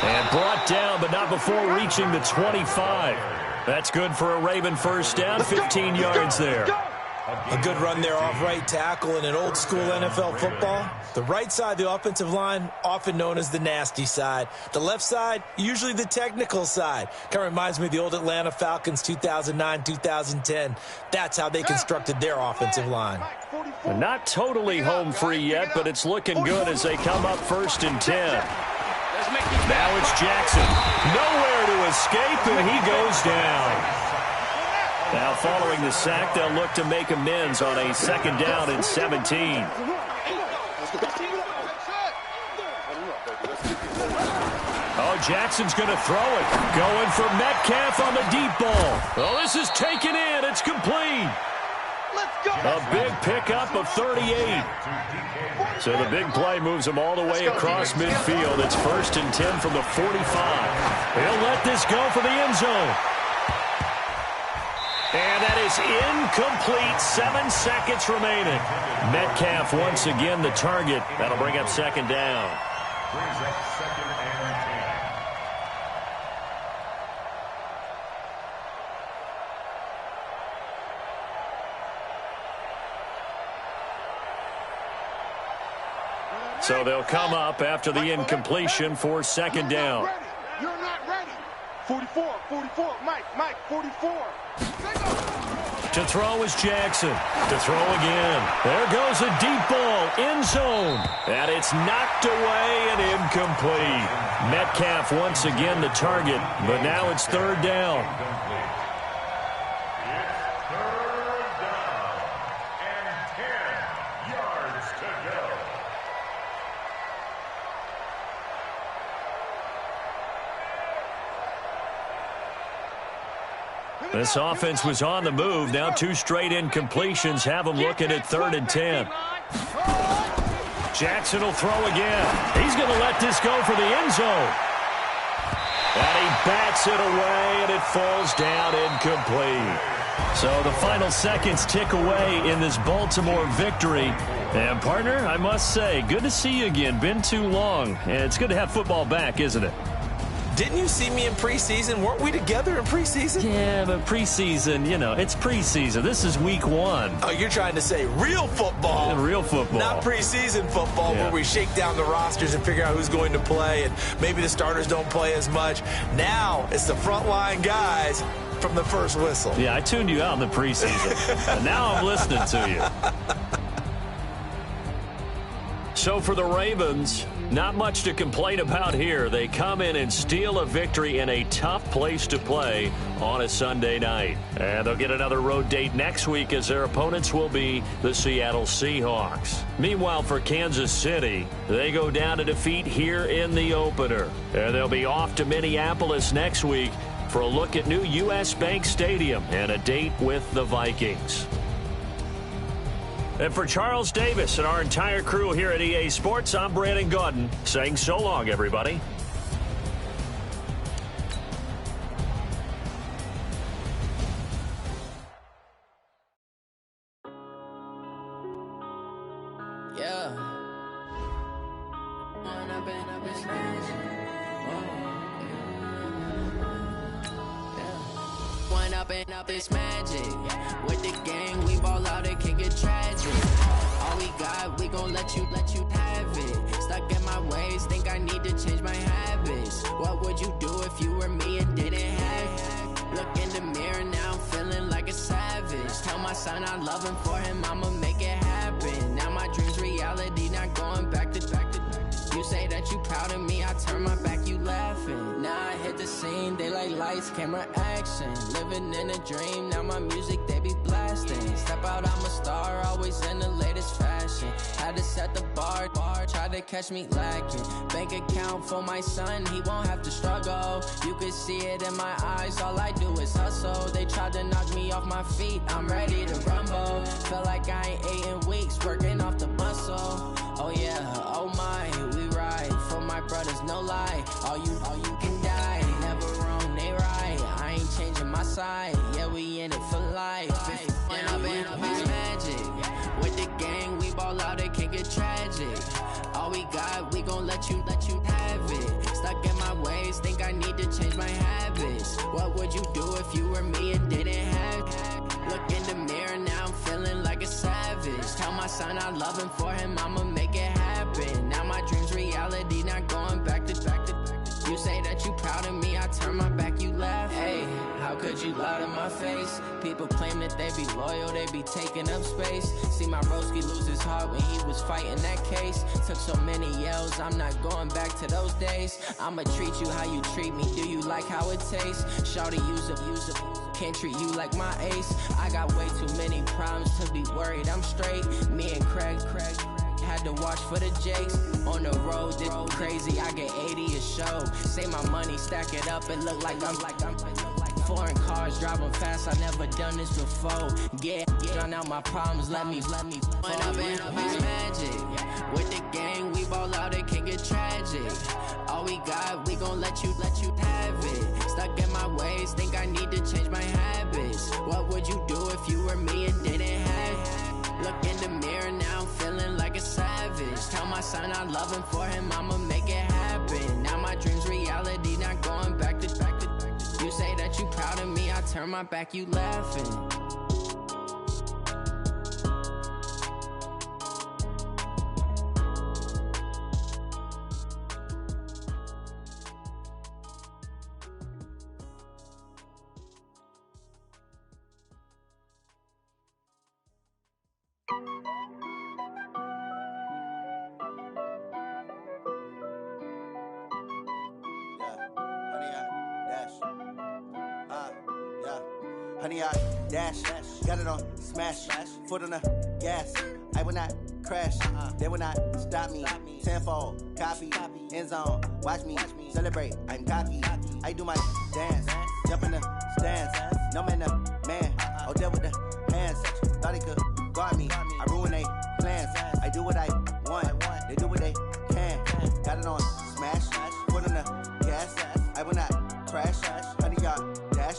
And brought down, but not before reaching the 25. That's good for a Raven 1st down, 15 yards there. A good run there off right tackle in an old-school NFL football. The right side of the offensive line, often known as the nasty side. The left side, usually the technical side. Kind of reminds me of the old Atlanta Falcons 2009-2010. That's how they constructed their offensive line. Not totally home free yet, but it's looking good as they come up 1st and 10. Now it's Jackson. Nowhere to escape, and he goes down. Now following the sack, they'll look to make amends on a 2nd down and 17. Oh, Jackson's going to throw it. Going for Metcalf on the deep ball. Oh, this is taken in. It's complete. A big pickup of 38. So the big play moves them all the way across midfield. It's 1st and 10 from the 45. He'll let this go for the end zone. And that is incomplete. 7 seconds remaining. Metcalf once again the target. That'll bring up second down. Brings up second and 10. So they'll come up after the incompletion for second down. You're not ready. 44, 44, Mike, 44. To throw is Jackson. To throw again. There goes a deep ball. End zone. And it's knocked away and incomplete. Metcalf once again the target, but now it's third down. It's third down and 10 yards to go. This offense was on the move. Now 2 straight incompletions have them looking at third and 10. Jackson will throw again. He's going to let this go for the end zone. And he bats it away, and it falls down incomplete. So the final seconds tick away in this Baltimore victory. And, partner, I must say, good to see you again. Been too long. And it's good to have football back, isn't it? Didn't you see me in preseason? Weren't we together in preseason? Yeah, but preseason, you know, it's preseason. This is week 1. Oh, you're trying to say real football. Real football. Not preseason football where we shake down the rosters and figure out who's going to play, and maybe the starters don't play as much. Now it's the frontline guys from the first whistle. Yeah, I tuned you out in the preseason. And now I'm listening to you. So for the Ravens, not much to complain about here. They come in and steal a victory in a tough place to play on a Sunday night. And they'll get another road date next week as their opponents will be the Seattle Seahawks. Meanwhile, for Kansas City, they go down to defeat here in the opener. And they'll be off to Minneapolis next week for a look at new U.S. Bank Stadium and a date with the Vikings. And for Charles Davis and our entire crew here at EA Sports, I'm Brandon Gaudin saying so long, everybody. Yeah. One up and up is magic. With the gang, we ball out, it can get tragic. All we got, we gon' let you have it. Stuck in my ways, think I need to change my habits. What would you do if you were me and didn't have it? Look in the mirror, now I'm feeling like a savage. Tell my son I love him, for him I'ma make it happen. Now my dream's reality, not going back to. You say that you proud of me, I turn my back, you laughing. Now I hit the scene, they like lights, camera, action. Living in a dream, now my music, they be blasting. Step out, I'm a star, always in the latest fashion. Had to set the bar, try to catch me lacking. Bank account for my son, he won't have to struggle. You can see it in my eyes, all I do is hustle. They tried to knock me off my feet, I'm ready to rumble. Feel like I ain't ate in weeks, working off the muscle. Oh yeah, oh my, we ride for my brothers, no lie. All you can die, never wrong, they right. I ain't changing my side, yeah, we in it for life. And up is magic. With the gang, we ball out, it can get tragic. All we got, we gon' let you have it. Stuck in my ways, think I need to change my habits. What would you do if you were me and didn't have it? Look in the mirror, now I'm feeling like a savage. Tell my son I love him, for him I'ma make it happen. Now my dream's reality, not going back to. You say that you proud of me, I turn my back, you laugh. Hey, how could you lie to my face? People claim that they be loyal, they be taking up space. See my broski lose his heart when he was fighting that case. Took so many yells, I'm not going back to those days. I'ma treat you how you treat me, do you like how it tastes? Shawty, use up, can't treat you like my ace. I got way too many problems to be worried, I'm straight. Me and Craig had to watch for the Jakes. On the road, this crazy, I get 80 a show. Say my money, stack it up, it look like I'm foreign cars, driving fast, I never done this before. Drown out my problems, let me. When up is magic. With the gang, we ball out, it can get tragic. All we got, we gon' let you have it. Stuck in my ways, think I need to change my habits. What would you do if you were me and didn't have. Look in the mirror, now I'm feeling like a savage. Tell my son I love him, for him I'ma make it happen. Now my dream's reality, not going back to. You say that you proud of me, I turn my back, you laughing. Honey, I dash, got it on smash, foot on the gas. I will not crash, they will not stop me. Tenfold, copy, end zone, watch me celebrate. I'm cocky, I do my dance, jump in the stands. No man, the man, oh there with the hands. Thought he could guard me, I ruin they plans. I do what I want, they do what they can. Got it on smash, foot on the gas. I will not crash, honey, y'all dash,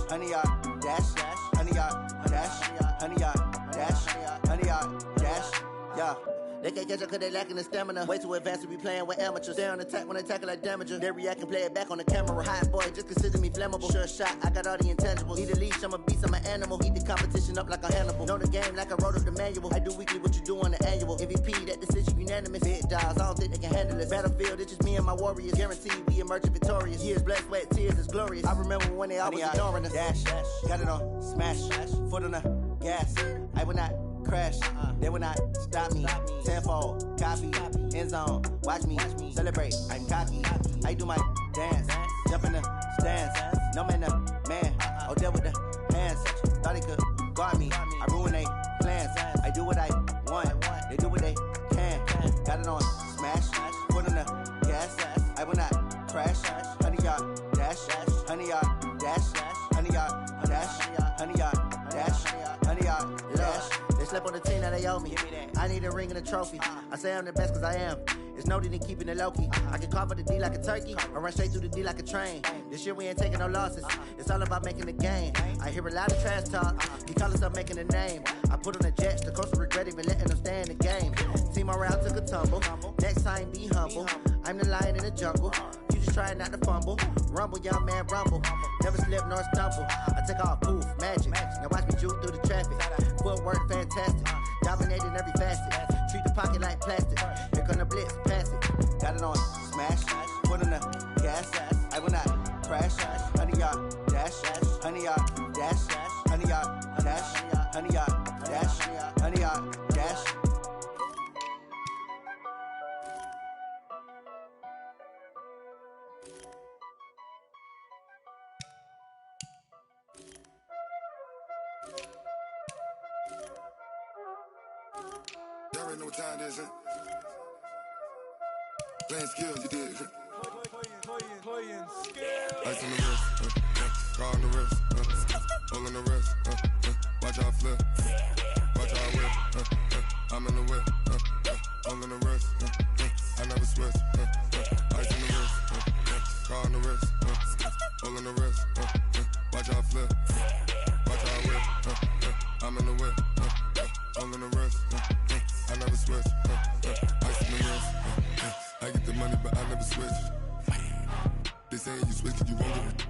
honey, y'all dash, honey, y'all dash, honey, y'all dash, honey, y'all dash, yeah. They can't catch up cause they lacking the stamina. Way too advanced to be playing with amateurs. Stay on attack when they tackle like damager. They react and play it back on the camera. Hot boy, just consider me flammable. Sure shot, I got all the intangibles. Need a leash, I'm a beast, I'm an animal. Eat the competition up like a Hannibal. Know the game like I wrote up the manual. I do weekly what you do on the annual. MVP, that decision unanimous. Big dogs, I don't think they can handle it. Battlefield, it's just me and my warriors. Guaranteed we emerge victorious. Years, blood, sweat, tears, it's glorious. I remember when they always ignoring us. Dash, got it on smash, foot on the gas. I will not crash, they will not stop me. Tenfold, copy, end zone, watch me celebrate. I'm cocky, I do my dance, jump in the stands. No man, the man, oh there with the hands. Thought he could guard me, I ruin they plans. I do what I want, they do what they can. Got it on smash, foot on the gas. I will not crash, honey, y'all dash, honey, y'all dash, honey, y'all dash, honey, y'all dash, honey, y'all dash. They slept on the team, now they owe me. I need a ring and a trophy. I say I'm the best cause I am. It's no need in keeping it low-key. I can carve up the D like a turkey, or run straight through the D like a train. This year we ain't taking no losses. It's all about making the game. I hear a lot of trash talk. He call himself making a name. I put on the Jets, the coach will regret even letting them stay in the game. Team around took a tumble. Next time be humble. I'm the lion in the jungle. You just try not to fumble. Rumble, young man, rumble. Never slip nor stumble. I take off, poof, magic. Now watch me juke through the traffic. Footwork fantastic. Dominating every facet. Treat the pocket like plastic. Here come the blitz, pass it. Got it on smash. Foot on the gas. I will not crash. Honey, y'all dash. Honey, y'all dash. Honey, y'all dash. Honey, y'all dash. Honey, y'all dash. Y'all already know what time it is, huh? Playing skills, you did. Playing skills. Ice on the wrist, car on the wrist, hole on the wrist, watch how I flip, watch how I whip, I'm in the whip, hole on the wrist, I never switch, ice on the wrist, car on the wrist, hole on the wrist, watch how I flip, watch how I whip, I'm in the whip, hole on the wrist, I never switch, ice on the wrist, I get the money but I never switch. They saying you switch and you won't get it.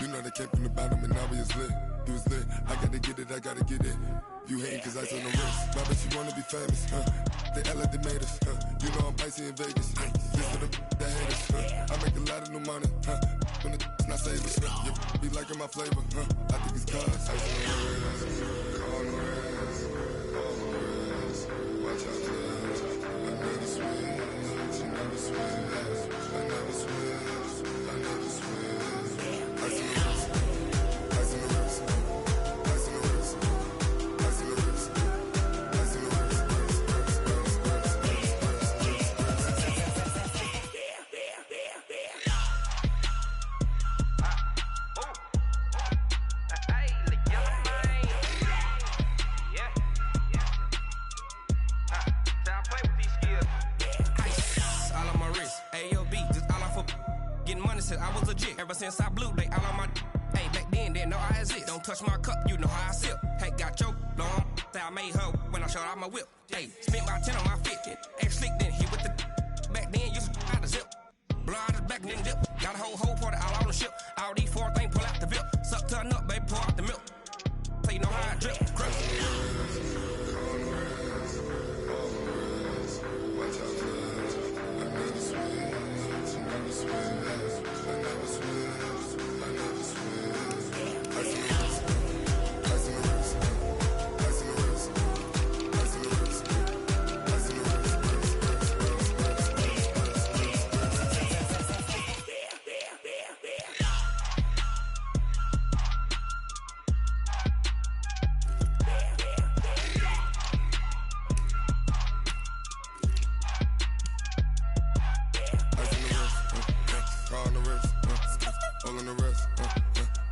You know they came from the bottom and now we is lit. You was lit, I gotta get it, I gotta get it. You hating cause ice on the wrist. Why bet you wanna be famous, They act like they made us, You know I'm icy in Vegas, This for the haters, I make a lot of new money, When it's not savers, You be liking my flavor, I think it's cause ice on the wrist, car on the wrist, all on the wrist. Watch out for this, I never switch, you never switch. I never switch, I never switch. Ice in the wrist, ice in the wrist, ice in the wrist, ice in the wrist, ice in the wrist, Ever since I blew, they all on my. Hey, back then didn't know I exist. Don't touch my cup, you know how I sip. Hey, got your long. Say I made her when I showed out my whip. Hey, spent my 10 on my fit. Ex slick, then hit with the. Back then, used to out the zip. Blow out the back, then dip. Got a whole party all on the ship. All these 4 things, pull out the VIP. Suck to a nut, baby, pour out the milk. So you know how I drip. Crap.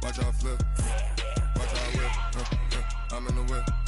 Watch out flip, watch out whip, I'm in the whip.